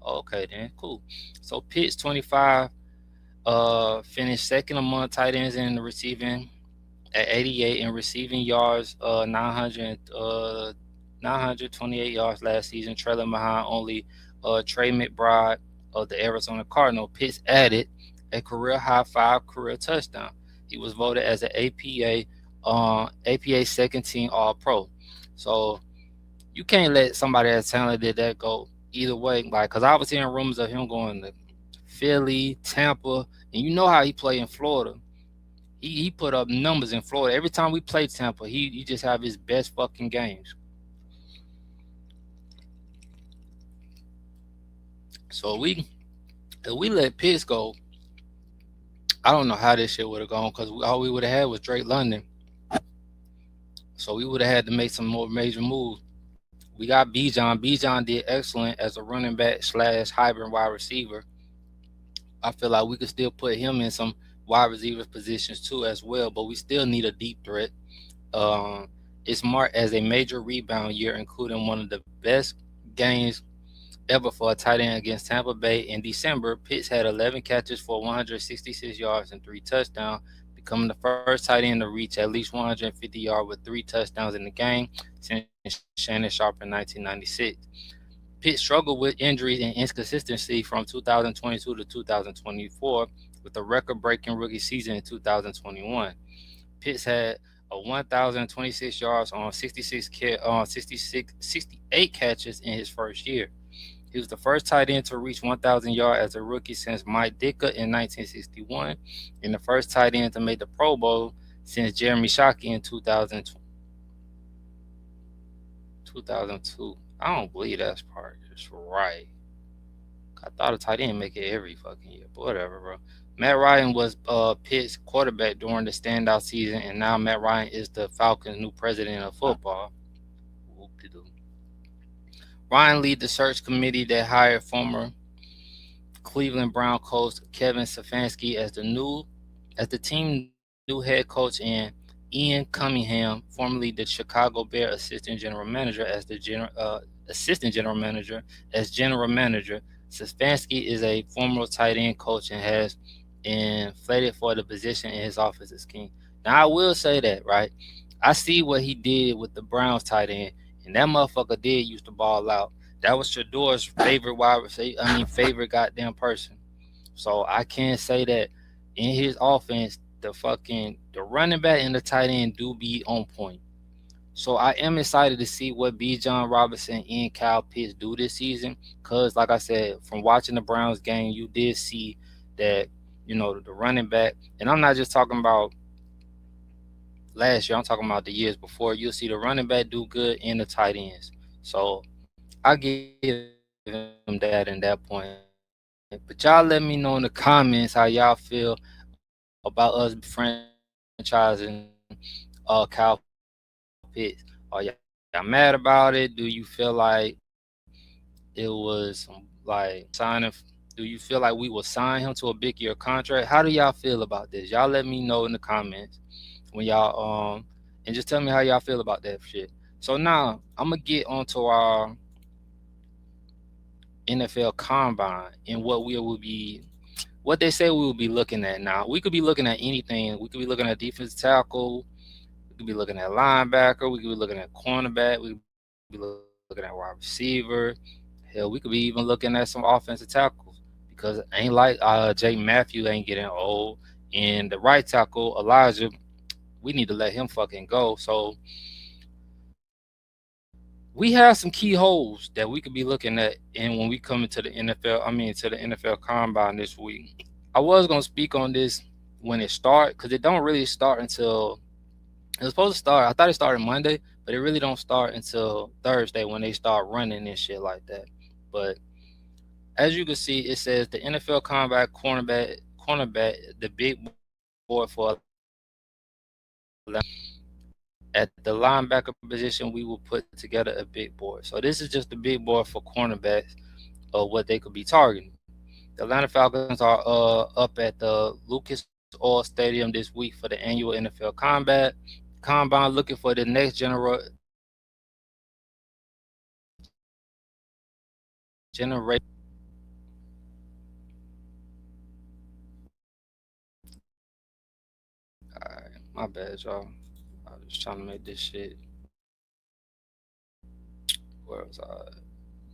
Okay, then cool. So Pitts 25 finished second among tight ends in the receiving at 88 and receiving yards, 928 yards last season, trailing behind only Trey McBride of the Arizona Cardinals. Pitts added a career high 5 career touchdown. He was voted as an APA second team All Pro. So you can't let somebody as talented that go either way. Like, cause I was hearing rumors of him going to Philly, Tampa, and you know how he played in Florida. He put up numbers in Florida. Every time we played Tampa, he just have his best fucking games. So if we let Pitts go, I don't know how this shit would have gone, because all we would have had was Drake London. So we would have had to make some more major moves. We got Bijan. Bijan did excellent as a running back / hybrid wide receiver. I feel like we could still put him in some wide receiver positions too as well, but we still need a deep threat. It's marked as a major rebound year, including one of the best games ever for a tight end against Tampa Bay in December. Pitts had 11 catches for 166 yards and 3 touchdowns, becoming the first tight end to reach at least 150 yards with 3 touchdowns in the game since Shannon Sharpe in 1996. Pitt struggled with injuries and inconsistency from 2022 to 2024, with a record-breaking rookie season in 2021. Pitts had 1,026 yards on 68 catches in his first year. He was the first tight end to reach 1,000 yards as a rookie since Mike Ditka in 1961, and the first tight end to make the Pro Bowl since Jeremy Shockey in 2002. I don't believe that's part. It's right. I thought a tight end make it every fucking year, but whatever, bro. Matt Ryan was Pitt's quarterback during the standout season, and now Matt Ryan is the Falcons' new president of football. Whoop-de-doo. Ryan lead the search committee that hired former Cleveland Brown coach Kevin Stefanski as the team new head coach, and Ian Cunningham, formerly the Chicago Bears assistant general manager, as general manager. Stefanski is a former tight end coach and has inflated for the position in his office as king. Now I will say that, right? I see what he did with the Browns tight end, and that motherfucker did used to ball out. That was Shador's favorite favorite goddamn person. So I can't say that in his offense, the running back and the tight end do be on point. So I am excited to see what Bijan Robinson and Kyle Pitts do this season, because like I said, from watching the Browns game, you did see that, the running back, and I'm not just talking about last year, I'm talking about the years before. You'll see the running back do good and the tight ends. So I give him that in that point. But y'all let me know in the comments how y'all feel about us franchising Kyle Pitts. Are y'all mad about it? Do you feel like it was like signing? Do you feel like we will sign him to a big year contract? How do y'all feel about this? Y'all let me know in the comments when y'all and just tell me how y'all feel about that shit. So now I'm gonna get onto our NFL Combine and what they say we will be looking at. Now we could be looking at anything. We could be looking at defensive tackle. We could be looking at linebacker. We could be looking at cornerback. We could be looking at wide receiver. Hell, we could be even looking at some offensive tackles, because it ain't like Jay Matthews ain't getting old, And the right tackle, Elijah, we need to let him fucking go. So we have some key holes that we could be looking at, and when we come into the NFL Combine this week. I was gonna speak on this when it starts, because it don't really start until it's supposed to start. I thought it started Monday, but it really don't start until Thursday when they start running and shit like that. But as you can see, it says the NFL Combine cornerback, the big board for at the linebacker position, we will put together a big board. So this is just the big board for cornerbacks of what they could be targeting. The Atlanta Falcons are up at the Lucas Oil Stadium this week for the annual NFL Combine, looking for the next generation. All right, my bad, y'all. I was trying to make this shit. Where was I?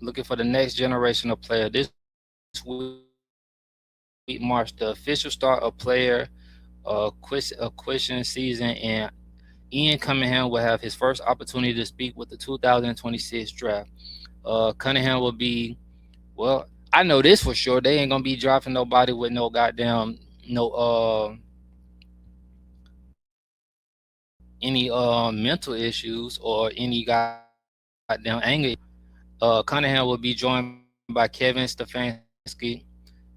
Looking for the next generation of player. This week marks the official start of player acquisition season, and Ian Cunningham will have his first opportunity to speak with the 2026 draft. Cunningham will be, well, I know this for sure. They ain't gonna be drafting nobody with no goddamn any mental issues or any goddamn anger. Cunningham will be joined by Kevin Stefanski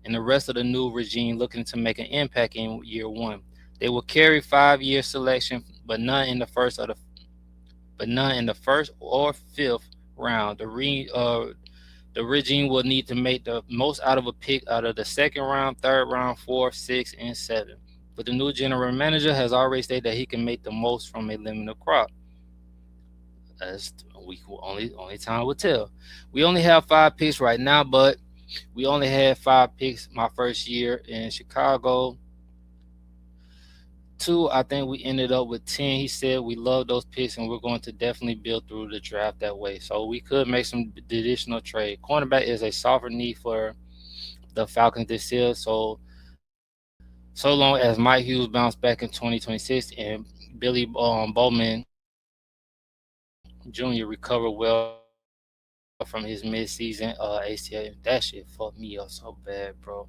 and the rest of the new regime looking to make an impact in year one. They will carry 5-year selection, but none in the first or fifth round. The regime will need to make the most out of a pick out of the second round, third round, fourth, sixth, and seventh. But the new general manager has already stated that he can make the most from a limited crop. As we only time will tell. We only have 5 picks right now, but we only had 5 picks my first year in Chicago. 2, I think we ended up with 10. He said we love those picks and we're going to definitely build through the draft that way. So we could make some additional trade. Cornerback is a softer need for the Falcons this year. So long as Mike Hughes bounced back in 2026 and Billy Bowman Jr. recovered well from his midseason ACL. That shit fucked me up so bad, bro.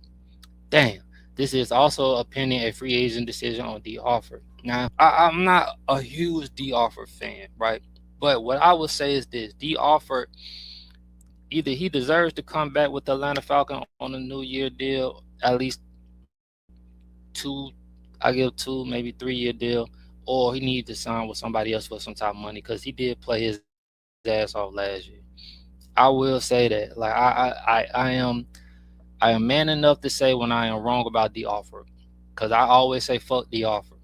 Damn. This is also pending a free agent decision on D. Offer. Now, I'm not a huge D. Offer fan, right? But what I would say is this. D. Offer, either he deserves to come back with the Atlanta Falcons on a New Year deal, at least 2, I give 2, maybe 3-year deal, or he needs to sign with somebody else for some type of money because he did play his ass off last year. I will say that. Like I am man enough to say when I am wrong about the offer, because I always say fuck the offer,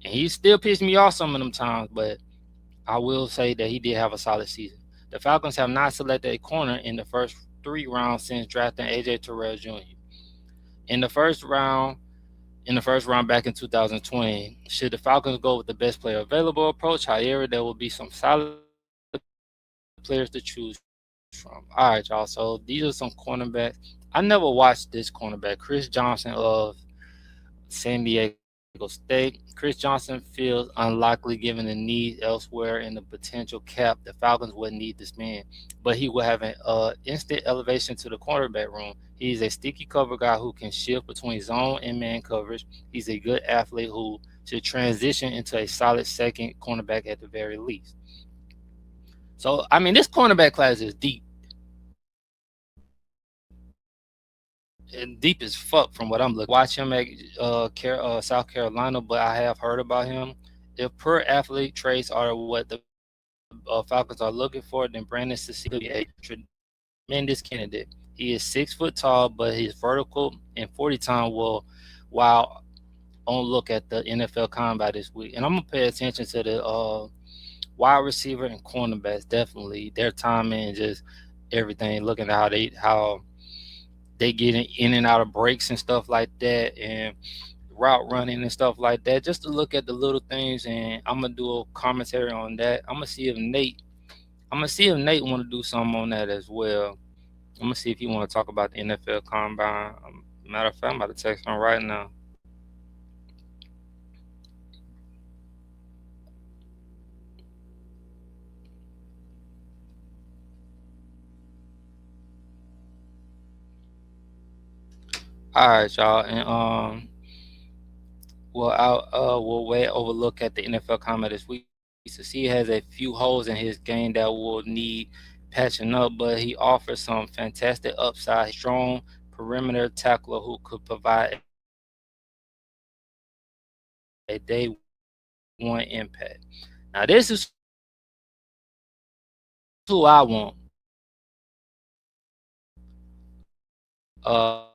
and he still pissed me off some of them times. But I will say that he did have a solid season. The Falcons have not selected a corner in the first 3 rounds since drafting AJ Terrell Jr. In the first round back in 2020. Should the Falcons go with the best player available approach? However, there will be some solid players to choose from. All right, y'all. So these are some cornerbacks. I never watched this cornerback, Chris Johnson of San Diego State. Chris Johnson feels unlikely given the need elsewhere and the potential cap. The Falcons would need this man, but he will have an instant elevation to the cornerback room. He's a sticky cover guy who can shift between zone and man coverage. He's a good athlete who should transition into a solid second cornerback at the very least. So, I mean, this cornerback class is deep. And deep as fuck from what I'm looking. Watch him at South Carolina, but I have heard about him. If per athlete traits are what the Falcons are looking for, then Brandon Cecile could be a tremendous candidate. He is 6 foot tall, but his vertical and 40 time will, while on look at the NFL Combine this week. And I'm gonna pay attention to the wide receiver and cornerbacks, definitely their timing and just everything. Looking at how they get in and out of breaks and stuff like that, and route running and stuff like that, just to look at the little things. And I'm gonna do a commentary on that. I'm gonna see if Nate want to do something on that as well. I'm gonna see if he want to talk about the NFL Combine. Matter of fact, I'm about to text him right now. All right, y'all, and we'll wait overlook at the NFL comment this week. So he has a few holes in his game that will need patching up, but he offers some fantastic upside. Strong perimeter tackler who could provide a day one impact. Now this is who I want. Uh,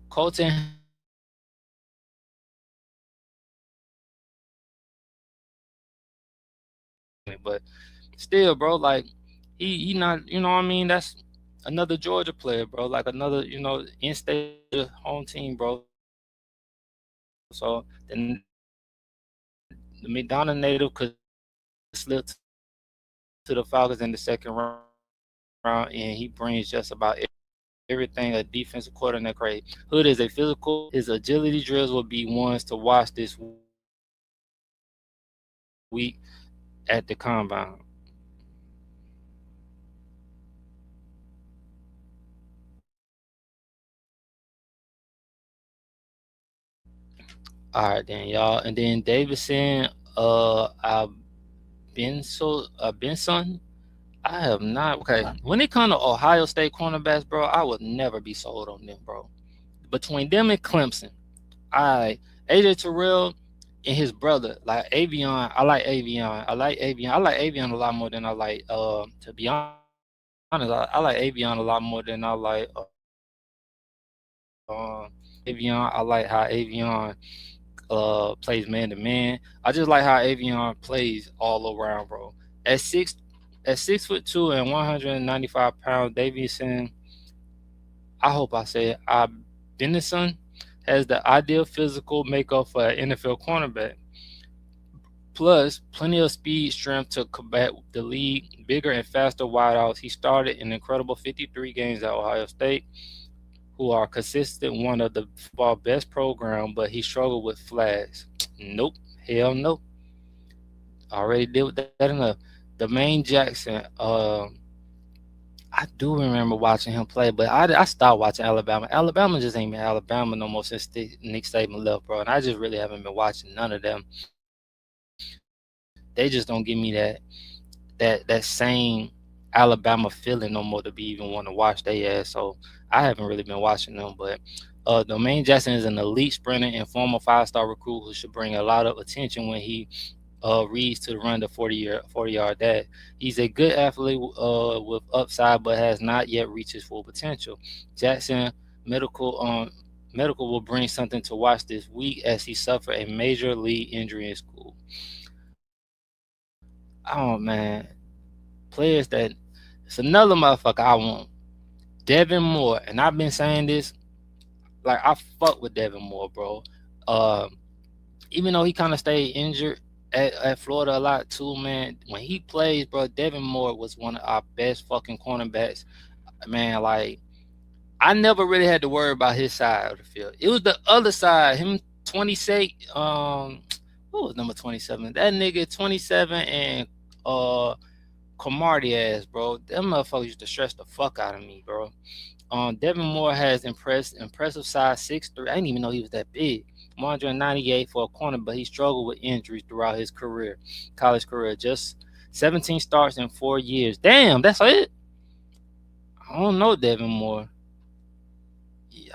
Colton, but still, bro, like he not, you know what I mean? That's another Georgia player, bro. Like another, in-state home team, bro. So then the McDonough native could slip to the Falcons in the second round, and he brings just about everything a defensive coordinator create. Hood is a physical. His agility drills will be ones to watch this week at the combine. All right, then y'all, and then Davidson, Benson. I have not. Okay, when it comes to Ohio State cornerbacks, bro, I would never be sold on them, bro. Between them and Clemson, AJ Terrell and his brother, like Avion. I like Avion. I like Avion a lot more than I like. To be honest, I like Avion a lot more than I like. Avion. I like how Avion plays man to man. I just like how Avion plays all around, bro. At 6'2" and 195 pounds, Davidson. I hope I say it. Benison has the ideal physical makeup for an NFL cornerback. Plus, plenty of speed, strength to combat the league, bigger and faster wideouts. He started an incredible 53 games at Ohio State, who are consistent one of the football best program, but he struggled with flags. Nope, hell no. Already did with that enough. The main Jackson, I do remember watching him play, but I stopped watching Alabama. Alabama just ain't been Alabama no more since Nick Saban left, bro. And I just really haven't been watching none of them. They just don't give me that same Alabama feeling no more to be even want to watch their ass. So I haven't really been watching them. But Domain Jackson is an elite sprinter and former 5-star recruit who should bring a lot of attention when he reads to run the 40-yard dash. He's a good athlete with upside, but has not yet reached his full potential. Jackson medical will bring something to watch this week as he suffered a major league injury in school. Oh man, players that it's another motherfucker I want. Devin Moore, and I've been saying this, like I fuck with Devin Moore, bro. Even though he kind of stayed injured at Florida a lot too, man. When he plays, bro, Devin Moore was one of our best fucking cornerbacks, man. Like I never really had to worry about his side of the field. It was the other side, him 26. What was number 27? That nigga 27 and Camardi ass, bro. Them motherfuckers used to stress the fuck out of me, bro. Devin Moore has impressive size, 6'3". I didn't even know he was that big. 198 for a corner, but he struggled with injuries throughout his college career. Just 17 starts in 4 years. Damn, that's it. I don't know Devin Moore.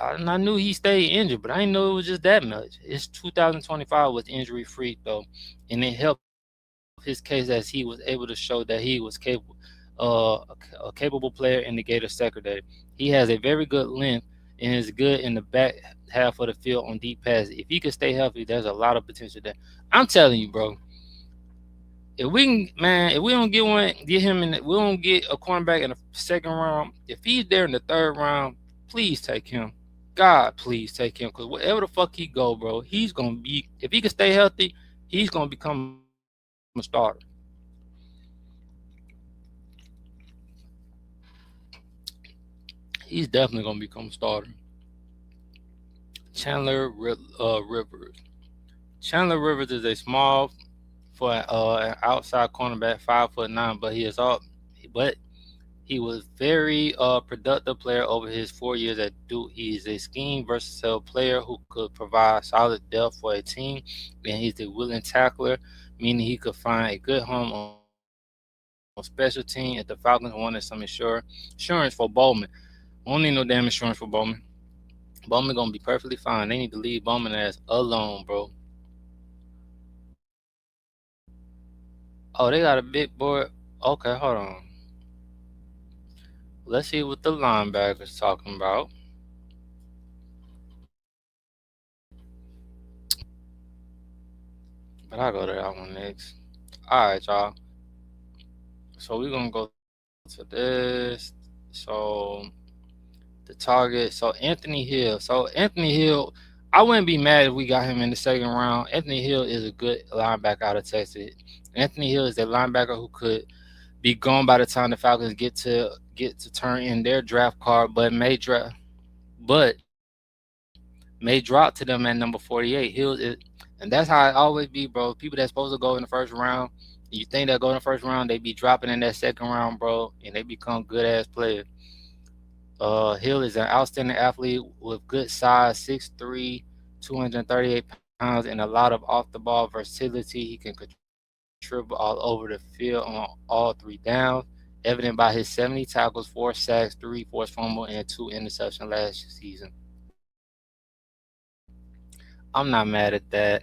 I knew he stayed injured, but I didn't know it was just that much. His 2025 was injury free though, and it helped his case as he was able to show that he was capable, a capable player in the Gator secondary. He has a very good length and is good in the back half of the field on deep passes. If he can stay healthy, there's a lot of potential there. I'm telling you, bro. If we don't we don't get a cornerback in the second round. If he's there in the third round, please take him. God, please take him, because wherever the fuck he go, bro, he's gonna be. If he can stay healthy, he's gonna become a starter. He's definitely gonna become a starter. Chandler Rivers. Chandler Rivers is a small for an outside cornerback, 5'9", but he is up. But He was very productive player over his 4 years at Duke. He is a scheme versatile player who could provide solid depth for a team, and he's a willing tackler, meaning he could find a good home on special team if the Falcons wanted some insurance for Bowman. Won't need no damn insurance for Bowman. Bowman gonna be perfectly fine. They need to leave Bowman ass alone, bro. Oh, they got a big board. Okay, hold on. Let's see what the linebackers talking about. But I'll go to that one next. Alright, y'all. So we're gonna go to this. So the target. So Anthony Hill. I wouldn't be mad if we got him in the second round. Anthony Hill is a good linebacker out of Texas. Anthony Hill is a linebacker who could be gone by the time the Falcons get to turn in their draft card, but may drop to them at number 48. And that's how it always be, bro. People that's supposed to go in the first round, you think they'll go in the first round, they be dropping in that second round, bro, and they become good ass players. Hill is an outstanding athlete with good size, 6'3", 238 pounds, and a lot of off the ball versatility. He can contribute all over the field on all three downs, evident by his 70 tackles, 4 sacks, 3 forced fumbles, and 2 interceptions last season. I'm not mad at that.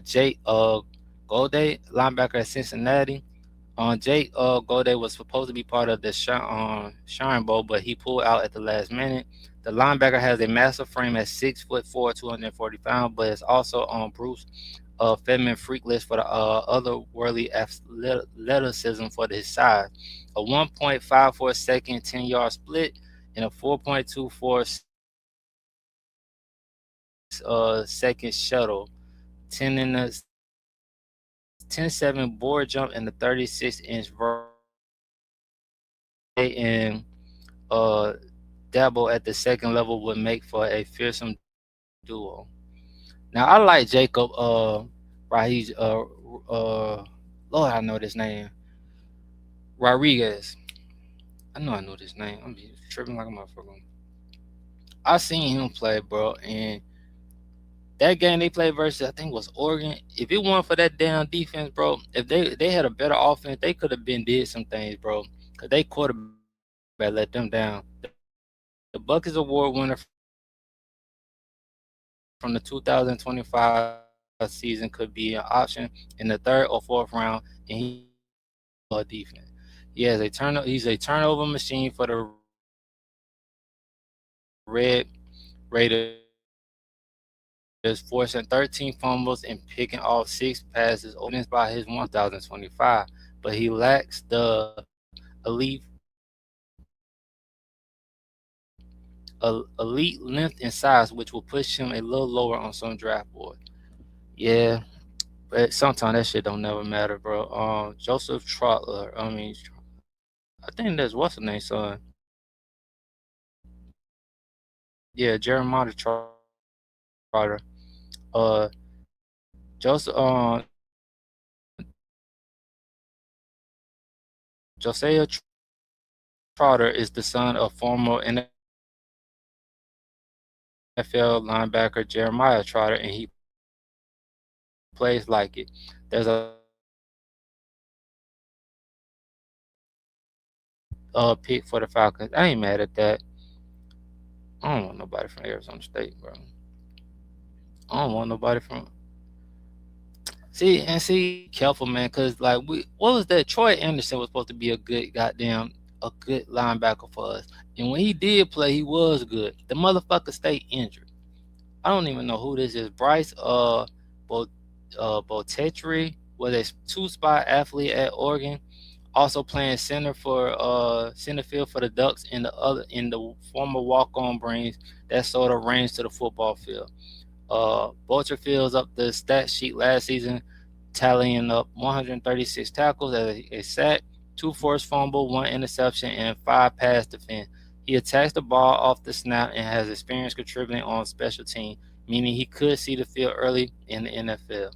Jake Golday, linebacker at Cincinnati. Jake Golday was supposed to be part of the Shrine Bowl, but he pulled out at the last minute. The linebacker has a massive frame at 6'4", 240 pounds, but it's also on Bruce Fedman freak list for the otherworldly athleticism for his size. A 1.54 second 10-yard split and a 4.24 second shuttle, 10-7 board jump, and the 36-inch and dabble at the second level would make for a fearsome duo. Now I like Jacob Rahiz Lord, I know this name. Rodriguez. I know this name. I'm tripping like a motherfucker. I seen him play, bro, and that game they played versus, I think it was Oregon. If it weren't for that damn defense, bro, if they had a better offense, they could have been did some things, bro. Cause they quarterback let them down. The Buckets Award winner from the 2025 season could be an option in the 3rd or 4th round, and he's defense. He's a turnover machine for the Red Raiders, forcing 13 fumbles and picking off 6 passes by his 2025, but he lacks the elite length and size, which will push him a little lower on some draft board. Yeah, but sometimes that shit don't never matter, bro. Joseph Trotter, I think that's what's the name, son. Yeah, Jeremiah Trotter. Joseph Josiah Trotter is the son of former NFL linebacker Jeremiah Trotter, and he plays like it. There's a pick for the Falcons. I ain't mad at that. I don't want nobody from Arizona State, bro. I don't want nobody from. See, careful, man, because what was that? Troy Anderson was supposed to be a good linebacker for us, and when he did play, he was good. The motherfucker stayed injured. I don't even know who this is. Bryce Botetri was a 2-spot athlete at Oregon, also playing center field for the Ducks. In the former walk-on brings that sort of range to the football field. Bolter fills up the stat sheet last season, tallying up 136 tackles, a sack, 2 forced fumble, 1 interception, and 5 pass defense. He attacks the ball off the snap and has experience contributing on special team, meaning he could see the field early in the NFL.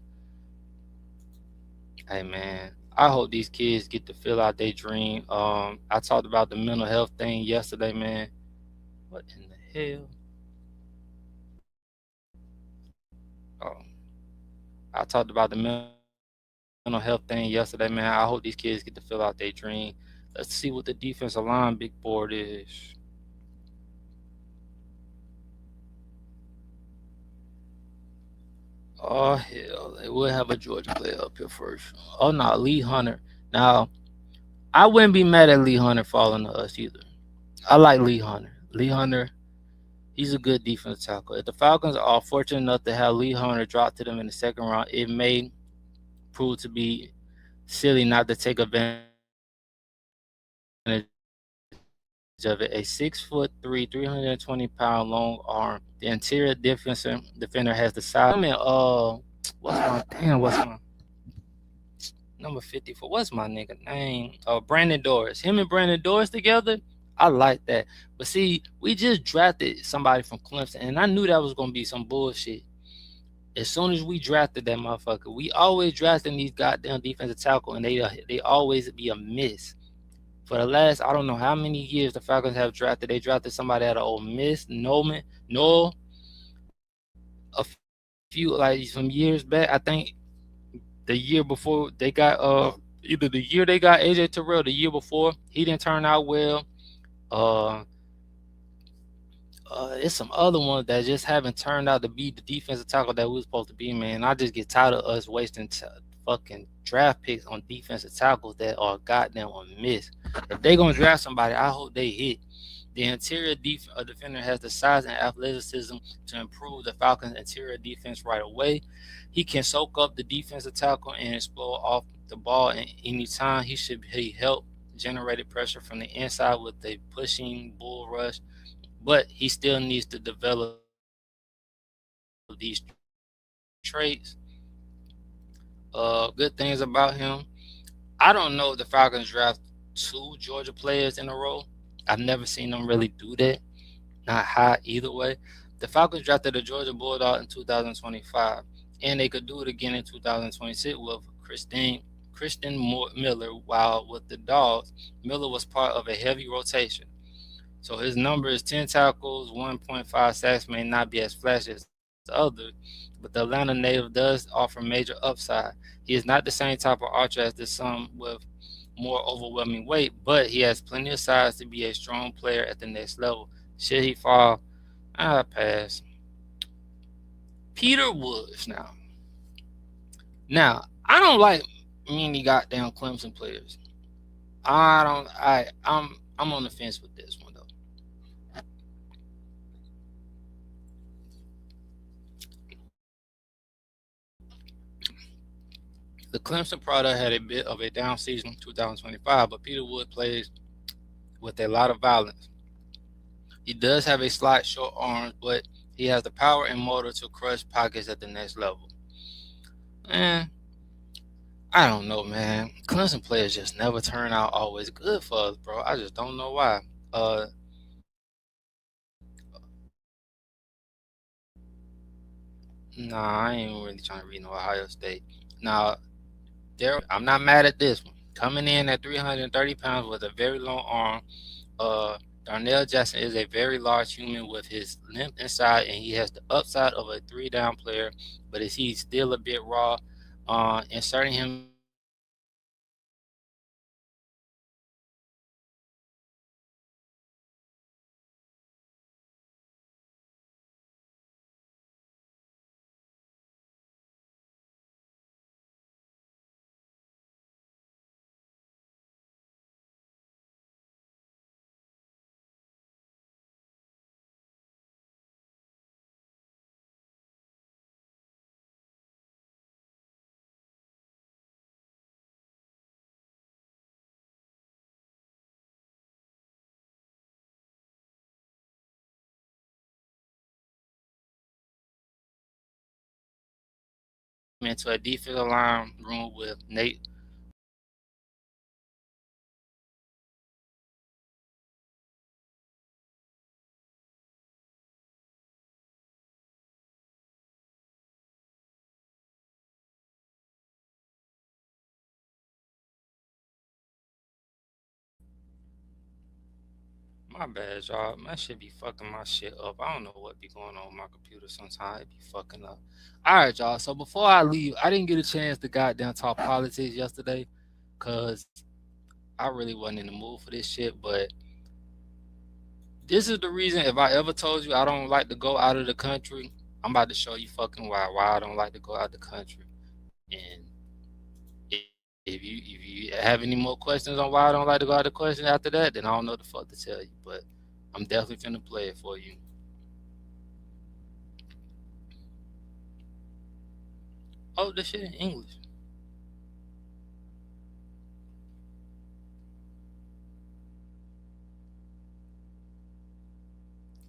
Hey, man, I hope these kids get to fill out their dream. I talked about the mental health thing yesterday, man. What in the hell? Oh, I talked about the mental health thing yesterday, man. I hope these kids get to fill out their dream. Let's see what the defensive line big board is. Oh hell, they will have a Georgia player up here first. Oh no, Lee Hunter. Now I wouldn't be mad at Lee Hunter falling to us either. I like Lee Hunter. Lee Hunter, he's a good defensive tackle. If the Falcons are fortunate enough to have Lee Hunter drop to them in the second round, it may prove to be silly not to take advantage of it. A 6'3", 320-pound long arm. The interior defender has the size. I mean, what's my number 54? What's my nigga name? Brandon Doris. Him and Brandon Doris together. I like that. But see, we just drafted somebody from Clemson, and I knew that was gonna be some bullshit. As soon as we drafted that motherfucker, we always drafting these goddamn defensive tackle, and they always be a miss. For the last, I don't know how many years the Falcons have drafted. They drafted somebody out of Ole Miss, Noel, a few, like some years back. I think the year before they got either the year they got AJ Terrell, the year before, he didn't turn out well. It's some other ones that just haven't turned out to be the defensive tackle that we were supposed to be, man. I just get tired of us wasting fucking draft picks on defensive tackles that are goddamn a miss. If they gonna draft somebody, I hope they hit. The interior defender has the size and athleticism to improve the Falcons' interior defense right away. He can soak up the defensive tackle and explode off the ball at any time. He should help generate pressure from the inside with a pushing bull rush, but he still needs to develop these traits. Good things about him. I don't know if the Falcons draft 2 Georgia players in a row. I've never seen them really do that. Not high either way. The Falcons drafted a Georgia Bulldog in 2025, and they could do it again in 2026 with Christian Miller. While with the Dogs, Miller was part of a heavy rotation. So his number is 10 tackles, 1.5 sacks, may not be as flashy as the others, but the Atlanta native does offer major upside. He is not the same type of archer as the some with more overwhelming weight, but he has plenty of size to be a strong player at the next level. Should he fall, I pass. Peter Woods now. Now, I don't like many goddamn Clemson players. I'm on the fence with this one though. The Clemson product had a bit of a down season in 2025, but Peter Wood plays with a lot of violence. He does have a slight short arm, but he has the power and motor to crush pockets at the next level. And I don't know, man. Clemson players just never turn out always good for us, bro. I just don't know why. Nah, I ain't really trying to read no Ohio State. Now, I'm not mad at this one. Coming in at 330 pounds with a very long arm, Darnell Jackson is a very large human with his length inside, and he has the upside of a 3-down player, but he's still a bit raw. Inserting him into a defensive line room with Nate My bad, y'all. My shit be fucking my shit up. I don't know what be going on with my computer sometimes. It be fucking up. All right, y'all. So before I leave, I didn't get a chance to goddamn talk politics yesterday because I really wasn't in the mood for this shit. But this is the reason if I ever told you I don't like to go out of the country, I'm about to show you fucking why I don't like to go out of the country. And if you have any more questions on why I don't like to go out of the question after that, then I don't know what the fuck to tell you. But I'm definitely finna play it for you. Oh, this shit in English.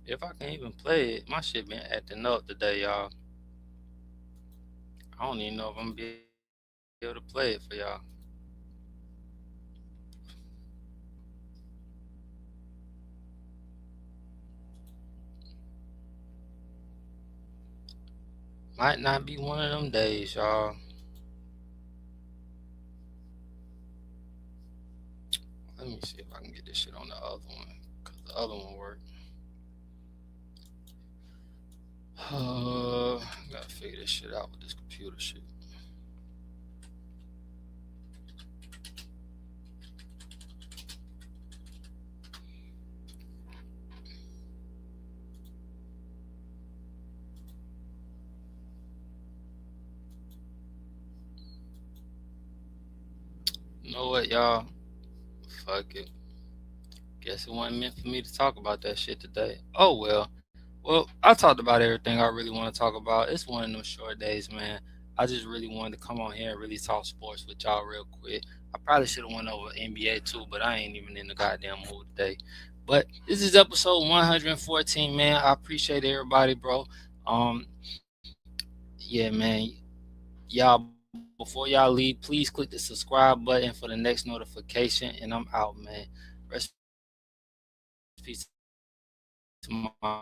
If I can even play it, my shit been acting up today, y'all. I don't even know if I'm gonna be able to play it for y'all. Might not be one of them days, y'all. Let me see if I can get this shit on the other one, cause the other one worked. Gotta figure this shit out with this computer shit. You know what, y'all? Fuck it. Guess it wasn't meant for me to talk about that shit today. Oh well. Well, I talked about everything I really want to talk about. It's one of them short days, man. I just really wanted to come on here and really talk sports with y'all real quick. I probably should have went over NBA too, but I ain't even in the goddamn mood today. But this is episode 114, man. I appreciate everybody, bro. Yeah, man. Y'all, before y'all leave, please click the subscribe button for the next notification, and I'm out, man. Rest in peace to my